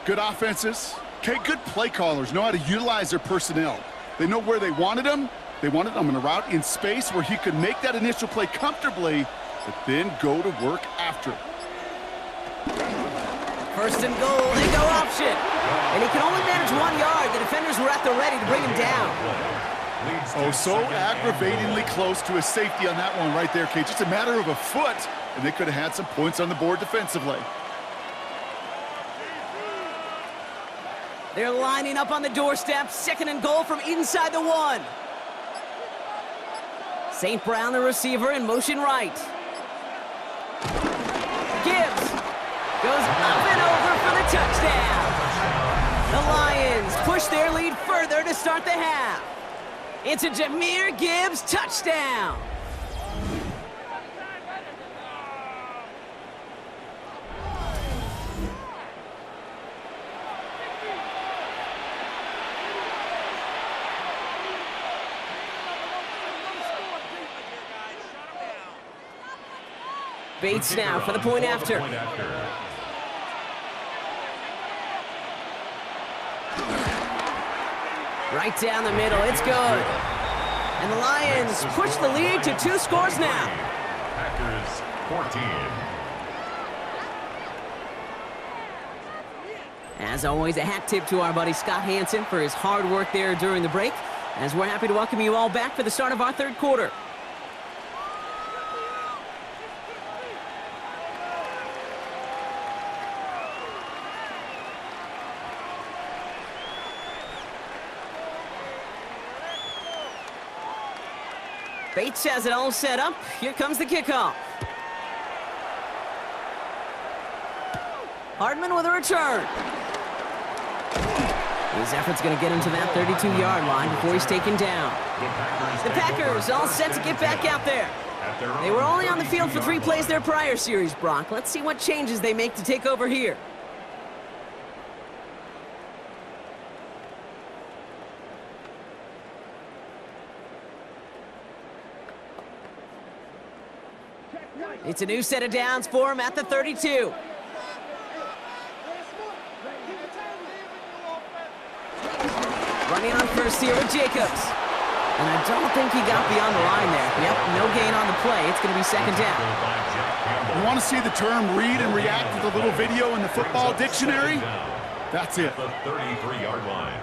Good offenses. Okay, good play callers know how to utilize their personnel. They know where they wanted him. They wanted him on a route in space where he could make that initial play comfortably, but then go to work after. 1st and goal, they go option. And he can only manage 1 yard. The defenders were at the ready to bring him down. Oh, so aggravatingly close to a safety on that one right there, Kate. Just a matter of a foot, and they could have had some points on the board defensively. They're lining up on the doorstep. 2nd and goal from inside the 1. St. Brown, the receiver, in motion right. Gibbs goes up and over for the touchdown. The Lions push their lead further to start the half. It's a Jahmyr Gibbs touchdown. Bates now for the point after. Right down the middle, it's good. And the Lions push the lead to 2 scores now. Packers 14. As always, a hat tip to our buddy Scott Hansen for his hard work there during the break, as we're happy to welcome you all back for the start of our 3rd quarter. Bates has it all set up. Here comes the kickoff. Hardman with a return. His effort's going to get him to that 32-yard line before he's taken down. The Packers all set to get back out there. They were only on the field for 3 plays their prior series, Brock. Let's see what changes they make to take over here. It's a new set of downs for him at the 32. Running on first here with Jacobs. And I don't think he got beyond the line there. Yep, no gain on the play. It's going to be second down. You want to see the term read and react with a little video in the football dictionary? That's it. The 33-yard line.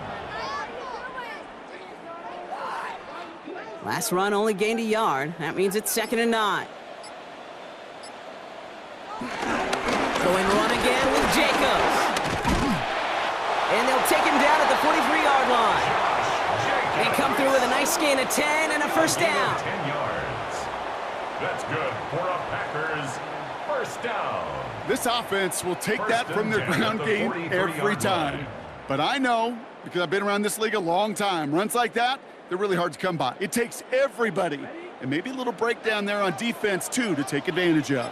Last run only gained a yard. That means it's 2nd and 9. Going run again with Jacobs. And they'll take him down at the 43-yard line. They come through with a nice gain of 10 and a first down. 10 yards. That's good for a Packers first down. This offense will take that from their ground game every time. But I know, because I've been around this league a long time, runs like that, they're really hard to come by. It takes everybody, and maybe a little breakdown there on defense, too, to take advantage of.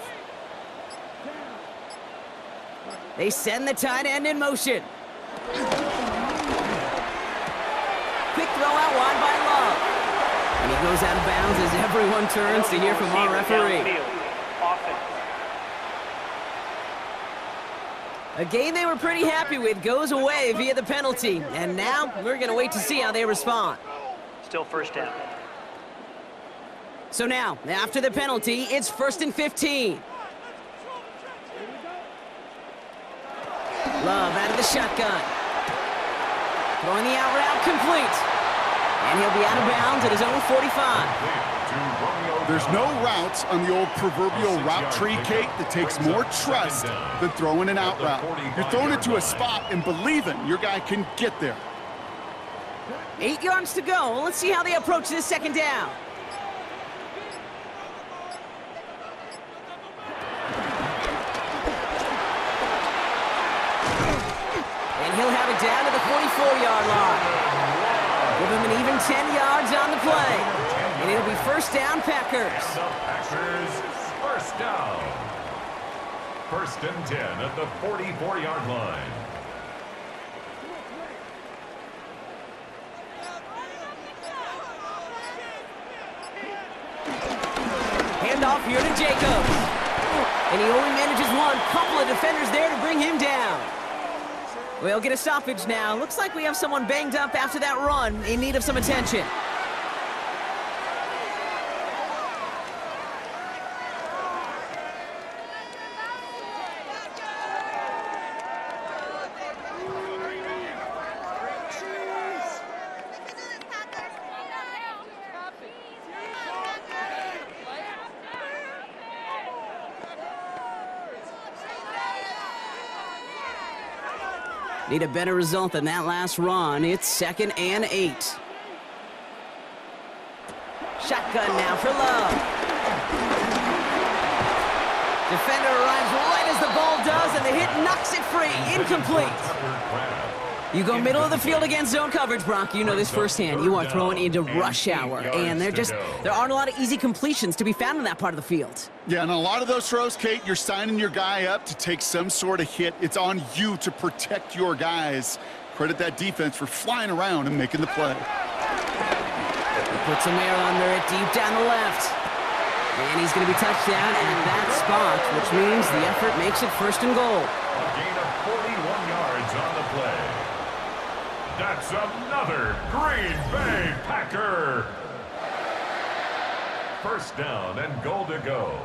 They send the tight end in motion. Quick throw out wide by Love. And he goes out of bounds as everyone turns to hear from our referee. A game they were pretty happy with goes away via the penalty. And now we're going to wait to see how they respond. Still first down. So now, after the penalty, it's 1st and 15. Love out of the shotgun. Throwing the out route complete. And he'll be out of bounds at his own 45. There's no routes on the old proverbial route tree, Kate, that takes more trust than throwing an out route. You're throwing it to a spot and believing your guy can get there. 8 yards to go. Let's see how they approach this second down. He'll have it down to the 44-yard line. Give him an even 10 yards on the play. And it'll be first down, Packers. And the Packers first down. 1st and 10 at the 44-yard line. Handoff here to Jacobs. And he only manages one. Couple of defenders there to bring him down. We'll get a stoppage now. Looks like we have someone banged up after that run, in need of some attention. Need a better result than that last run. It's 2nd and 8. Shotgun now for Love. Defender arrives right as the ball does, and the hit knocks it free. Incomplete. You go middle of the field against zone coverage, Brock. You know this firsthand. You are throwing into rush hour, and there aren't a lot of easy completions to be found in that part of the field. Yeah, and a lot of those throws, Kate, you're signing your guy up to take some sort of hit. It's on you to protect your guys. Credit that defense for flying around and making the play. He puts some air under it deep down the left. And he's going to be touched down at that spot, which means the effort makes it 1st and goal. A gain of 41 yards on the play. That's another Green Bay Packer. 1st down and goal to go.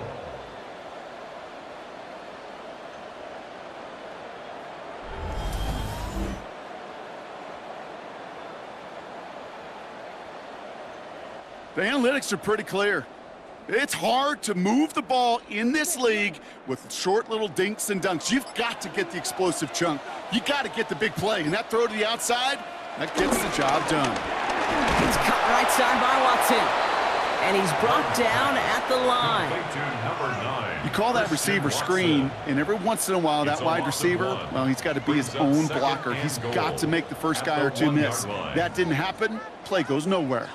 The analytics are pretty clear. It's hard to move the ball in this league with short little dinks and dunks. You've got to get the explosive chunk. You got to get the big play, and that throw to the outside, that gets the job done. It's cut right side by Watson. And he's brought down at the line. You call that receiver screen, and every once in a while, that wide receiver, well, he's got to be his own blocker. He's got to make the first guy or two miss. That didn't happen. Play goes nowhere.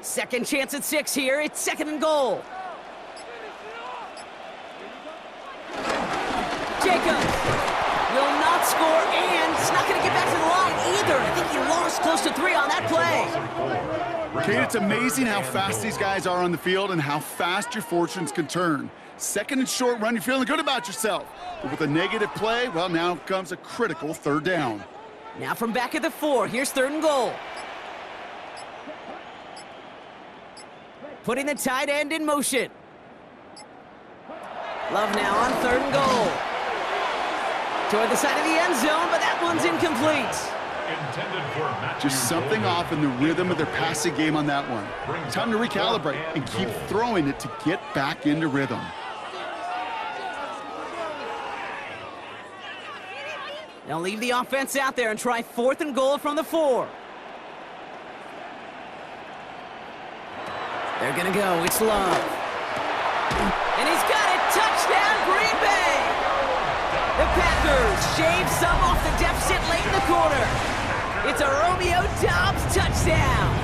Second chance at 6 here. It's 2nd and goal. Jacobs will not score, and he's not going to get back to the line either. I think he lost close to 3 on that play. Kate, it's amazing how fast these guys are on the field and how fast your fortunes can turn. 2nd and short run, you're feeling good about yourself. But with a negative play, well, now comes a critical 3rd down. Now from back at the 4, here's 3rd and goal. Putting the tight end in motion. Love now on 3rd and goal. Toward the side of the end zone, but that one's incomplete. Just something off in the rhythm of their passing game on that one. Time to recalibrate and keep throwing it to get back into rhythm. They'll leave the offense out there and try 4th and goal from the 4. They're gonna go, it's Love. And he's got it, touchdown Green Bay! The Packers shave some off the deficit late in the quarter. It's a Romeo Doubs touchdown.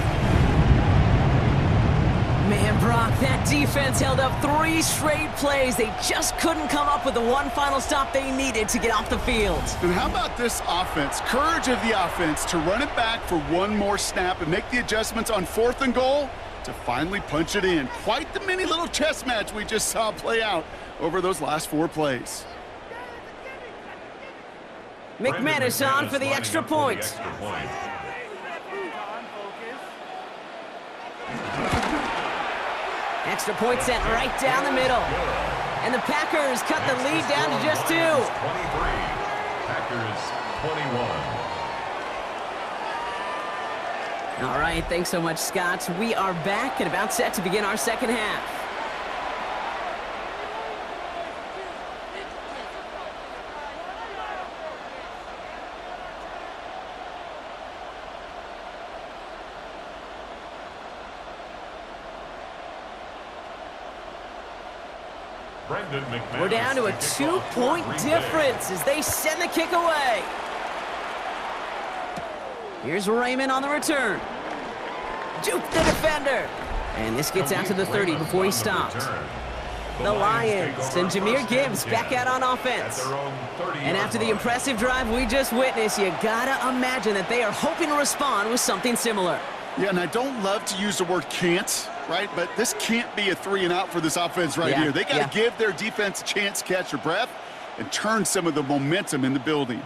Man, Brock, that defense held up 3 straight plays. They just couldn't come up with the one final stop they needed to get off the field. And how about this offense? Courage of the offense to run it back for one more snap and make the adjustments on 4th and goal to finally punch it in. Quite the mini little chess match we just saw play out over those last 4 plays. McManus on for the extra point. Extra point sent right down the middle. And the Packers cut the lead down to just 2. 23. Packers 21. All right, thanks so much, Scott. We are back and about set to begin our second half. We're down to a 2-point difference as they send the kick away. Here's Raymond on the return. Juke the defender. And this gets out to the 30 before he stopped. The Lions and Jahmyr Gibbs back out on offense. And after the impressive drive we just witnessed, you gotta imagine that they are hoping to respond with something similar. Yeah, and I don't love to use the word can't, right? But this can't be a 3-and-out for this offense right here. They got to give their defense a chance to catch their breath and turn some of the momentum in the building.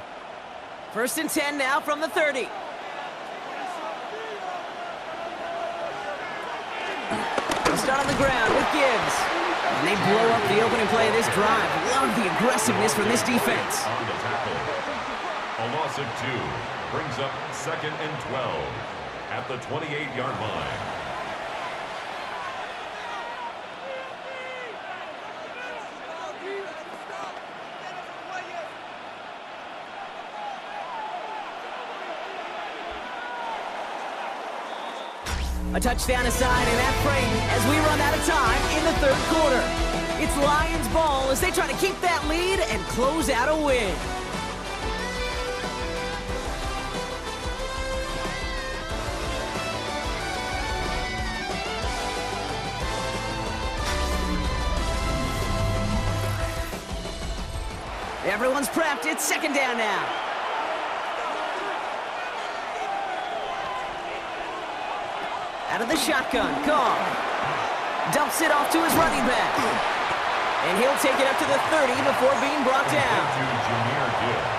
1st and 10 now from the 30. They'll start on the ground with Gibbs. And they blow up the opening play of this drive. Love the aggressiveness from this defense. On the tackle. A loss of 2 brings up 2nd and 12 at the 28-yard line. A touchdown aside in that frame as we run out of time in the 3rd quarter. It's Lions ball as they try to keep that lead and close out a win. Everyone's prepped. It's 2nd down now. Out of the shotgun, Goff dumps it off to his running back. And he'll take it up to the 30 before being brought down.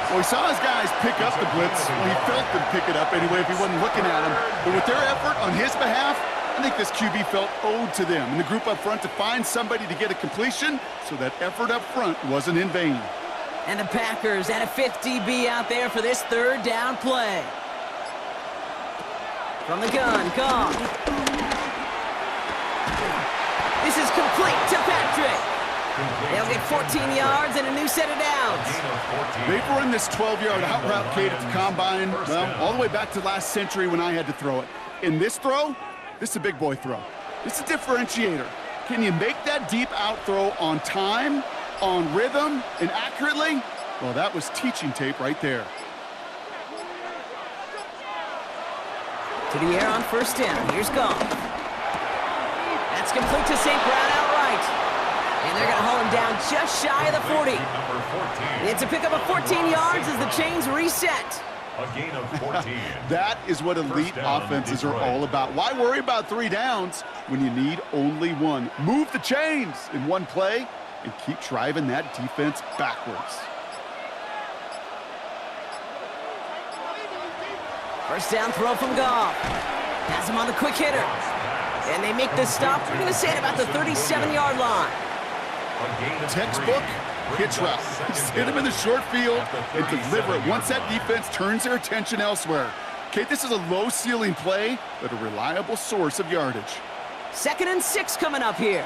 Well, he saw his guys pick up the blitz. Well, he felt them pick it up anyway if he wasn't looking at him. But with their effort on his behalf, I think this QB felt owed to them and the group up front to find somebody to get a completion so that effort up front wasn't in vain. And the Packers had a 5th DB out there for this 3rd down play. From the gun, Goff. This is complete to Patrick. They'll get 14 yards and a new set of downs. They've run this 12-yard out route, Kate, at the combine, well, all the way back to last century when I had to throw it. In this throw, This is a big boy throw. This is a differentiator. Can you make that deep out throw on time, on rhythm, and accurately? Well, that was teaching tape right there. To the air on first down. Here's Goff. That's complete to St. Brown outright. And they're going to haul him down just shy of the 40. It's a pickup of 14 yards as the chains reset. A gain of 14. That is what elite offenses are all about. Why worry about 3 downs when you need only 1? Move the chains in one play and keep driving that defense backwards. First down throw from Goff. Has him on the quick hitter. And they make the stop. We're going to say it about the 37-yard line. Textbook hitch route. Just hit him in the short field and deliver it once that defense turns their attention elsewhere. Okay, this is a low-ceiling play, but a reliable source of yardage. 2nd and 6 coming up here.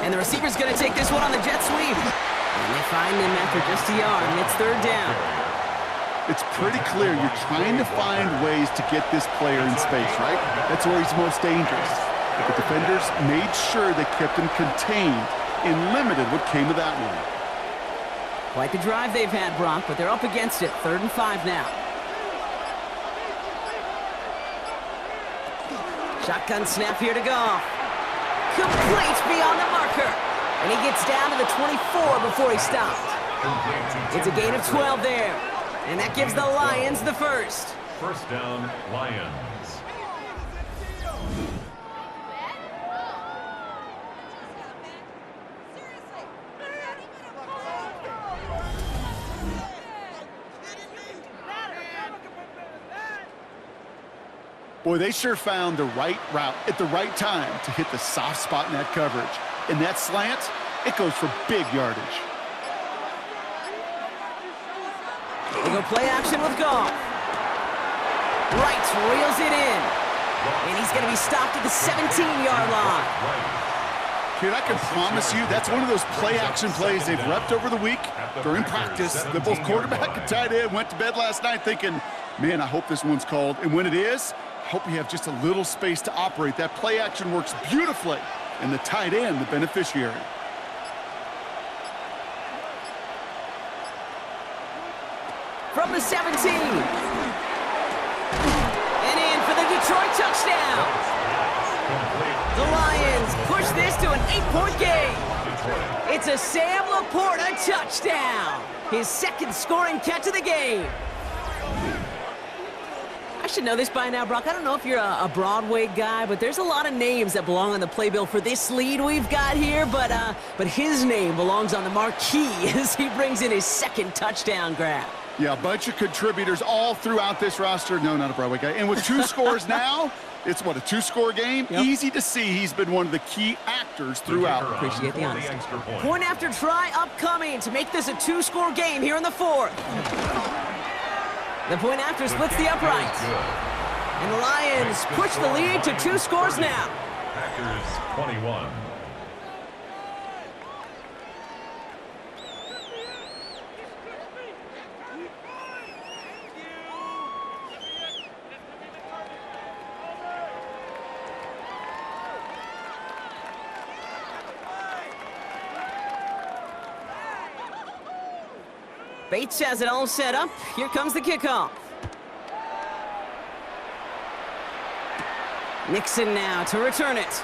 And the receiver's going to take this one on the jet sweep. And they find him after just a yard, and it's 3rd down. It's pretty clear you're trying to find ways to get this player in space, right? That's where he's most dangerous. But the defenders made sure they kept him contained and limited what came of that one. Quite the drive they've had, Brock, but they're up against it. 3rd and 5 now. Shotgun snap here to Goff. Complete beyond the marker. And he gets down to the 24 before he stopped. It's a gain of 12 there. And that gives the Lions the first. First down, Lions. Boy, they sure found the right route at the right time to hit the soft spot in that coverage. And that slant, it goes for big yardage. They go play action with Goff. Wright reels it in. And he's going to be stopped at the 17-yard line. Kid, I can promise you that's one of those play-action plays they've repped over the week during practice. That both quarterback and tight end went to bed last night thinking, man, I hope this one's called. And when it is, I hope you have just a little space to operate. That play-action works beautifully, and the tight end, the beneficiary. From the 17. And in for the Detroit touchdown. The Lions push this to an 8-point game. It's a Sam Laporta touchdown. His 2nd scoring catch of the game. I should know this by now, Brock. I don't know if you're a Broadway guy, but there's a lot of names that belong on the playbill for this lead we've got here, but his name belongs on the marquee as he brings in his 2nd touchdown grab. Yeah, a bunch of contributors all throughout this roster. No, not a Broadway guy. And with 2 scores now, it's what, a 2-score game? Yep. Easy to see he's been one of the key actors throughout. Appreciate the honesty. Point after try upcoming to make this a 2-score game here in the 4th. The point after splits the uprights. And the Lions push the lead to 2 scores now. Packers 21. Bates has it all set up. Here comes the kickoff. Nixon now to return it.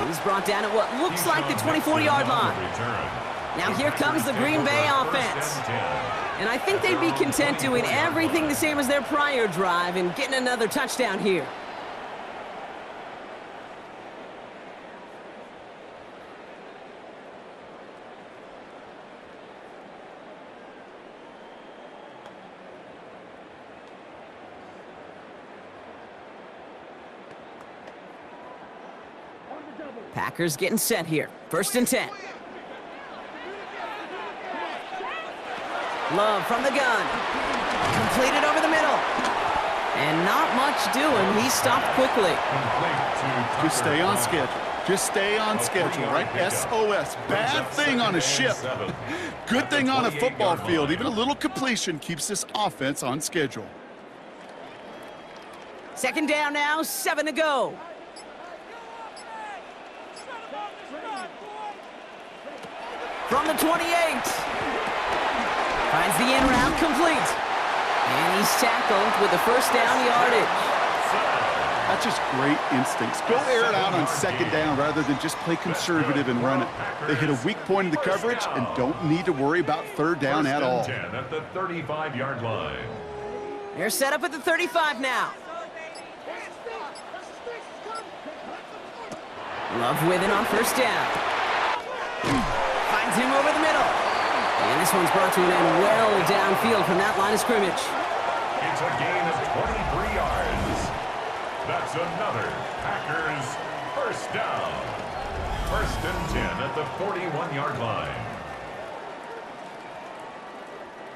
He's brought down at what looks like the 24-yard line. Now here comes the Green Bay offense. And I think they'd be content doing everything the same as their prior drive and getting another touchdown here. Packers getting set here. 1st and 10. Love from the gun. Completed over the middle. And not much doing. He stopped quickly. Just stay on schedule. Just stay on schedule, right? SOS. Bad thing on a ship. Good thing on a football field. Even a little completion keeps this offense on schedule. Second down now, 7 to go. From the 28. Finds the in route complete. And he's tackled with the first down yardage. That's just great instincts. Go air it out on second down rather than just play conservative and run it. They hit a weak point in the coverage and don't need to worry about third down at all. 10 at the 35-yard line. They're set up at the 35 now. Love with it on first down. Finds him over the middle. And this one's brought to an end well downfield from that line of scrimmage. It's a gain of 23 yards. That's another Packers first down. First and 10 at the 41-yard line.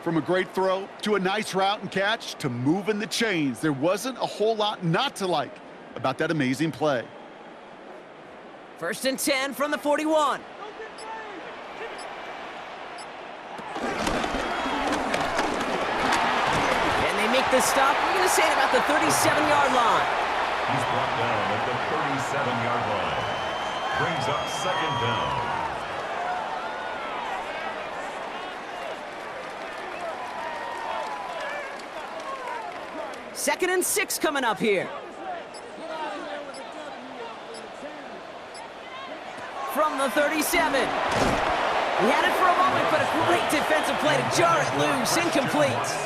From a great throw to a nice route and catch to moving the chains, there wasn't a whole lot not to like about that amazing play. First and 10 from the 41. And they make the stop. We're going to say it about the 37-yard line. He's brought down at the 37-yard line. Brings up second down. Second and 6 coming up here. From the 37. He had it for a moment, but a great defensive play to jar it loose. Incomplete.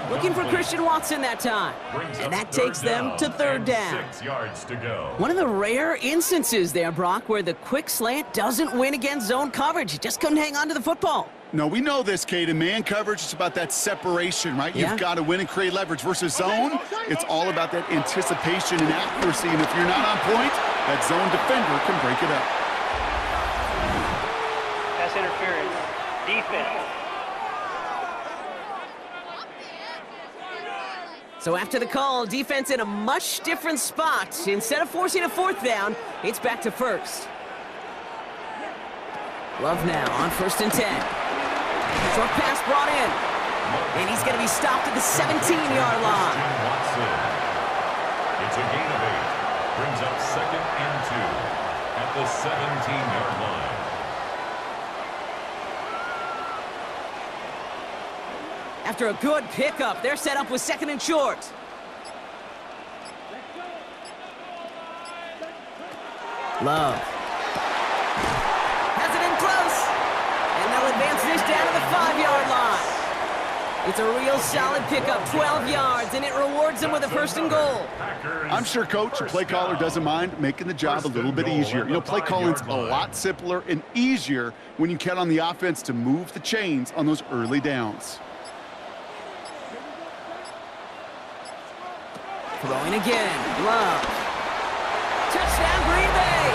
Looking for Christian Watson that time. And that takes them to third down. 6 yards to go. One of the rare instances there, Brock, where the quick slant doesn't win against zone coverage. He just couldn't hang on to the football. No, we know this, Kate. In man coverage, it's about that separation, right? Yeah. You've got to win and create leverage versus zone. It's all about that anticipation and accuracy. And if you're not on point, that zone defender can break it up. Pass interference. Defense. So after the call, defense in a much different spot. Instead of forcing a fourth down, it's back to first. Love now on first and 10. Short pass brought in. And he's going to be stopped at the 17-yard line. It's a gain of 8. Brings up second and 2 at the 17-yard line. After a good pickup, they're set up with second and short. Love. Has it in close. And they'll advance this down to the 5-yard line. It's a real solid pickup, 12 yards, and it rewards them with a first and goal. I'm sure, Coach, the play caller doesn't mind making the job a little bit easier. You know, play calling's a lot simpler and easier when you count on the offense to move the chains on those early downs. Throwing again. Love. Touchdown, Green Bay.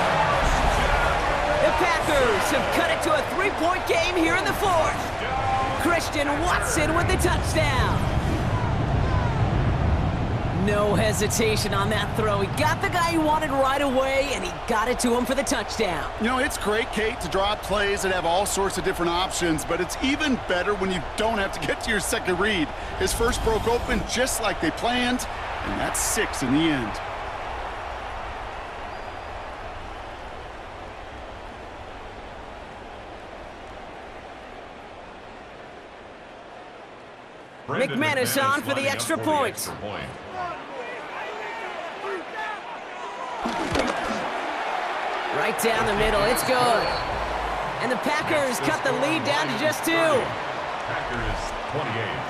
The Packers have cut it to a 3-point game here in the fourth. Christian Watson with the touchdown. No hesitation on that throw. He got the guy he wanted right away, and he got it to him for the touchdown. You know, it's great, Kate, to draw up plays that have all sorts of different options, but it's even better when you don't have to get to your second read. His first broke open just like they planned, and that's 6 in the end. McManus on for the extra point. Right down the middle, it's good. And the Packers cut the lead down to just 2. Packers 28.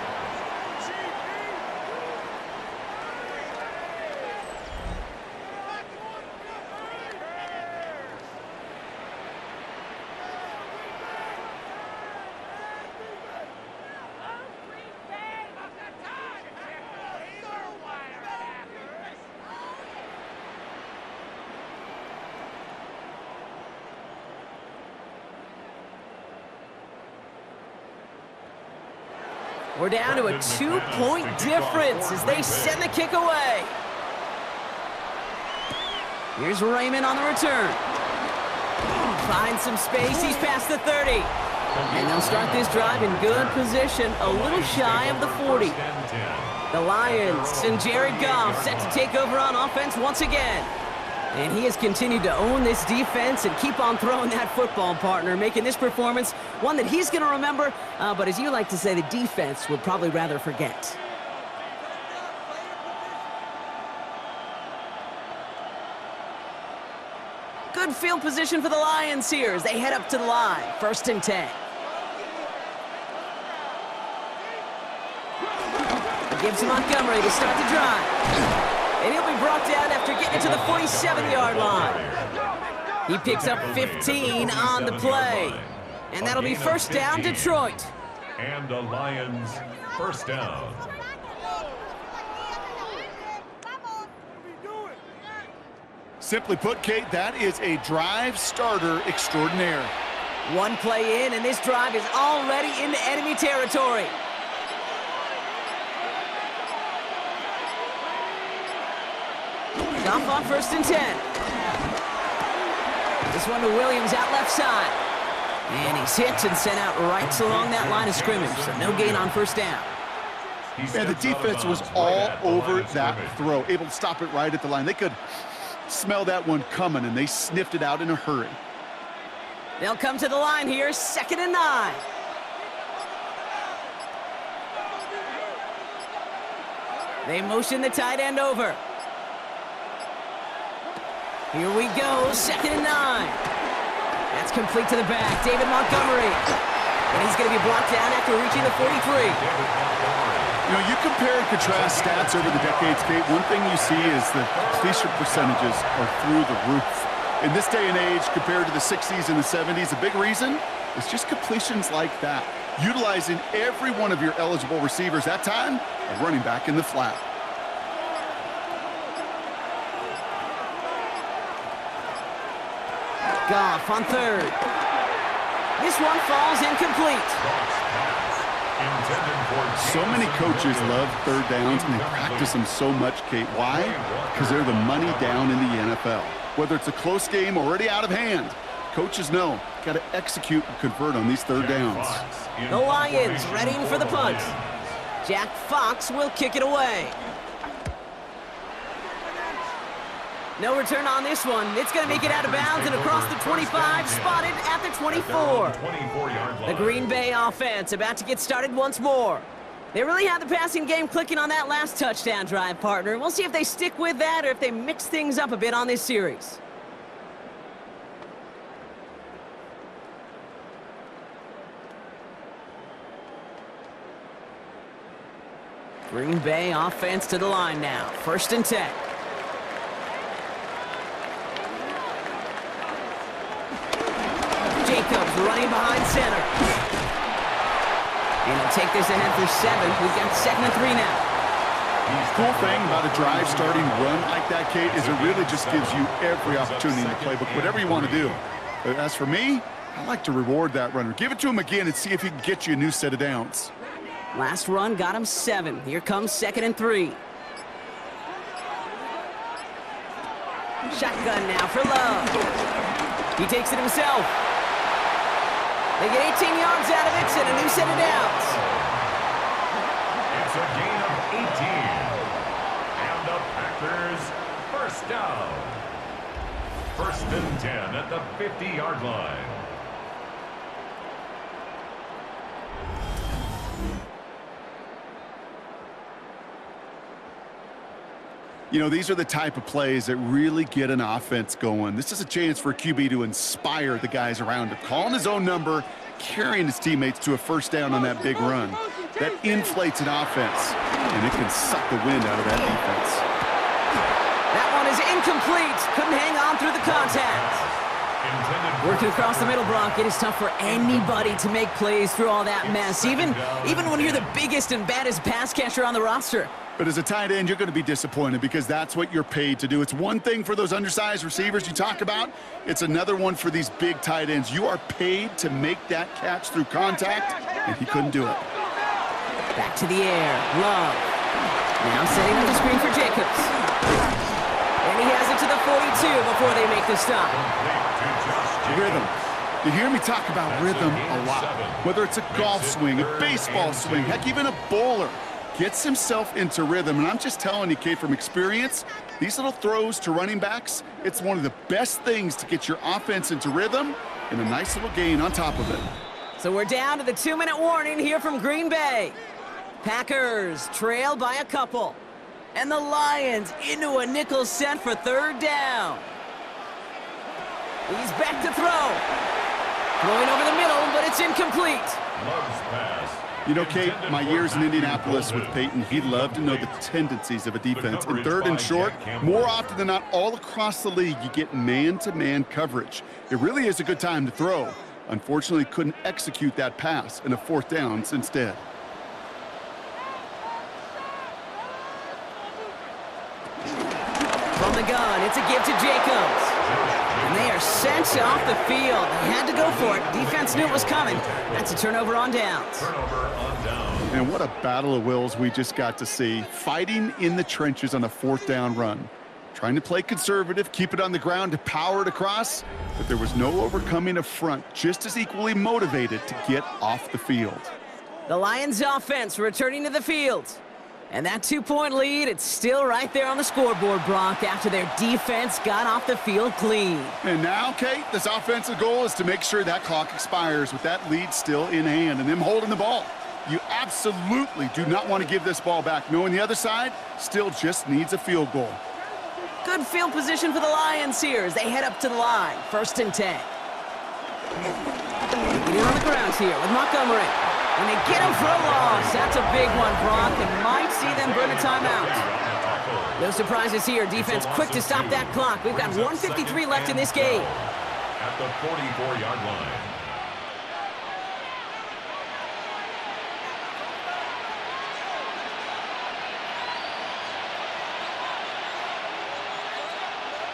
We're down to a 2-point difference as they send the kick away. Here's Raymond on the return. Finds some space. He's past the 30. And they'll start this drive in good position, a little shy of the 40. The Lions and Jared Goff set to take over on offense once again. And he has continued to own this defense and keep on throwing that football, partner, making this performance one that he's going to remember, but as you like to say, the defense would probably rather forget. Good field position for the Lions here as they head up to the line. 1st and 10. He gives Montgomery to start the drive. And he'll be brought down after getting it to the 47-yard line. He picks up 15 on the play. And that'll be 1st down, Detroit. And the Lions 1st down. Simply put, Kate, that is a drive starter extraordinaire. One play in, and this drive is already into enemy territory. Goff on 1st and 10. This one to Williams out left side. And he's hit and sent out right along that line of scrimmage, so no gain on 1st down. And the defense was all over that throw, able to stop it right at the line. They could smell that one coming, and they sniffed it out in a hurry. They'll come to the line here, 2nd and 9. They motion the tight end over. Here we go, 2nd and 9. That's complete to the back, David Montgomery. And he's going to be brought down after reaching the 43. You know, you compare and contrast stats over the decades, Kate. One thing you see is the completion percentages are through the roof. In this day and age, compared to the 60s and the 70s, a big reason is just completions like that. Utilizing every one of your eligible receivers. That time, a running back in the flat. Goff on 3rd. This one falls incomplete. So many coaches love 3rd downs, and they practice them so much, Kate. Why? Because they're the money down in the NFL. Whether it's a close game already out of hand, coaches know, got to execute and convert on these 3rd downs. The Lions readying for the punt. Jack Fox will kick it away. No return on this one. It's going to make it out of bounds and across the 25, spotted at the 24. The Green Bay offense about to get started once more. They really had the passing game clicking on that last touchdown drive, partner. We'll see if they stick with that or if they mix things up a bit on this series. Green Bay offense to the line now. 1st and 10. Jacobs running behind center. And he'll take this ahead for 7. We've got 2nd and 3 now. The cool thing about a drive starting run like that, Kate, is it really just gives you every opportunity in the playbook, whatever you want to do. But as for me, I like to reward that runner. Give it to him again and see if he can get you a new set of downs. Last run got him 7. Here comes 2nd and 3. Shotgun now for Love. He takes it himself. They get 18 yards out of it and a new set of downs. It's a gain of 18. And the Packers 1st down. 1st and 10 at the 50-yard line. You know, these are the type of plays that really get an offense going. This is a chance for a QB to inspire the guys around him. Calling his own number, carrying his teammates to a 1st down on that big run. That inflates an offense, and it can suck the wind out of that defense. That one is incomplete. Couldn't hang on through the contact. Working across the middle, Brock, it is tough for anybody to make plays through all that mess, even when you're the biggest and baddest pass catcher on the roster. But as a tight end, you're going to be disappointed because that's what you're paid to do. It's one thing for those undersized receivers you talk about. It's another one for these big tight ends. You are paid to make that catch through contact, and he couldn't do it. Back to the air. Love. Now setting up the screen for Jacobs. And he has it to the 42 before they make the stop. Rhythm. You hear me talk about rhythm a lot. Whether it's a golf swing, a baseball swing, heck, even a bowler gets himself into rhythm. And I'm just telling you, Kate, from experience, these little throws to running backs, it's one of the best things to get your offense into rhythm and a nice little gain on top of it. So we're down to the 2-minute warning here from Green Bay. Packers trail by a couple. And the Lions into a nickel set for 3rd down. He's back to throw. Throwing over the middle, but it's incomplete. You know, Kate, my years in Indianapolis with Peyton, he loved to know the tendencies of a defense. In 3rd and short, more often than not, all across the league, you get man-to-man coverage. It really is a good time to throw. Unfortunately, couldn't execute that pass in a 4th down instead. From the gun, it's a give to Jacobs. And they are sent off the field. They had to go for it. Defense knew it was coming. That's a turnover on downs. And what a battle of wills we just got to see. Fighting in the trenches on a 4th down run. Trying to play conservative, keep it on the ground to power it across. But there was no overcoming a front just as equally motivated to get off the field. The Lions offense returning to the field. And that 2-point lead, it's still right there on the scoreboard, Brock, after their defense got off the field clean. And now, Kate, this offensive goal is to make sure that clock expires with that lead still in hand and them holding the ball. You absolutely do not want to give this ball back, knowing the other side still just needs a field goal. Good field position for the Lions here as they head up to the line. 1st and 10. Getting on the ground here with Montgomery. And they get him for a loss. That's a big one, Brock, and might see them burn a timeout. No surprises here. Defense quick to stop that clock. We've got 1:53 left in this game. At the 44-yard line.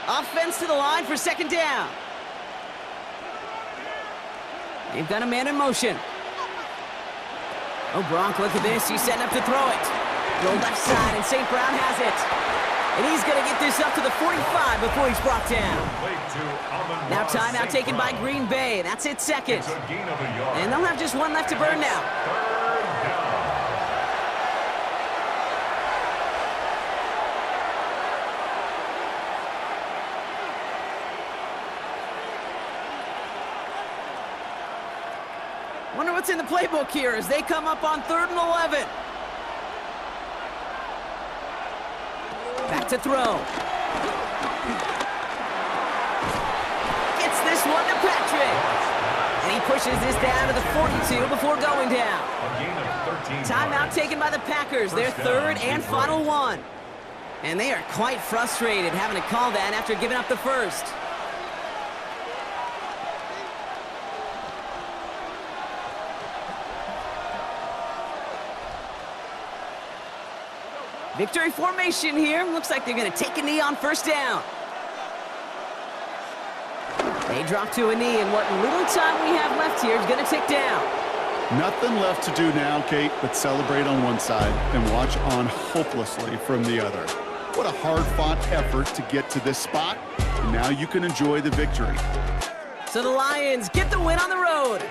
Offense to the line for 2nd down. They've got a man in motion. Oh, Brock, look at this. He's setting up to throw it. Go left side, and St. Brown has it. And he's going to get this up to the 45 before he's brought down. Now timeout taken by Green Bay. That's it, 2nd. And they'll have just 1 left to burn now. Wonder what's in the playbook here as they come up on 3rd and 11. Back to throw. Gets this one to Patrick. And he pushes this down to the 42 before going down. Timeout taken by the Packers, their 3rd and final one. And they are quite frustrated having to call that after giving up the 1st. Victory formation here. Looks like they're going to take a knee on 1st down. They drop to a knee, and what little time we have left here is going to tick down. Nothing left to do now, Kate, but celebrate on one side and watch on hopelessly from the other. What a hard-fought effort to get to this spot, and now you can enjoy the victory. So the Lions get the win on the road.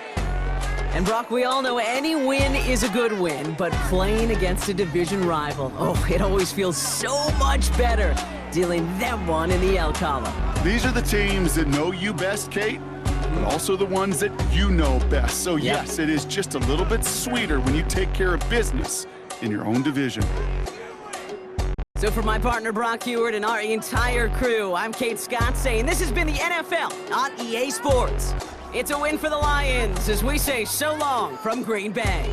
And Brock, we all know any win is a good win, but playing against a division rival, oh, it always feels so much better dealing them one in the L column. These are the teams that know you best, Kate, but also the ones that you know best. So yes, it is just a little bit sweeter when you take care of business in your own division. So for my partner Brock Hewitt and our entire crew, I'm Kate Scott saying this has been the NFL on EA Sports. It's a win for the Lions as we say so long from Green Bay.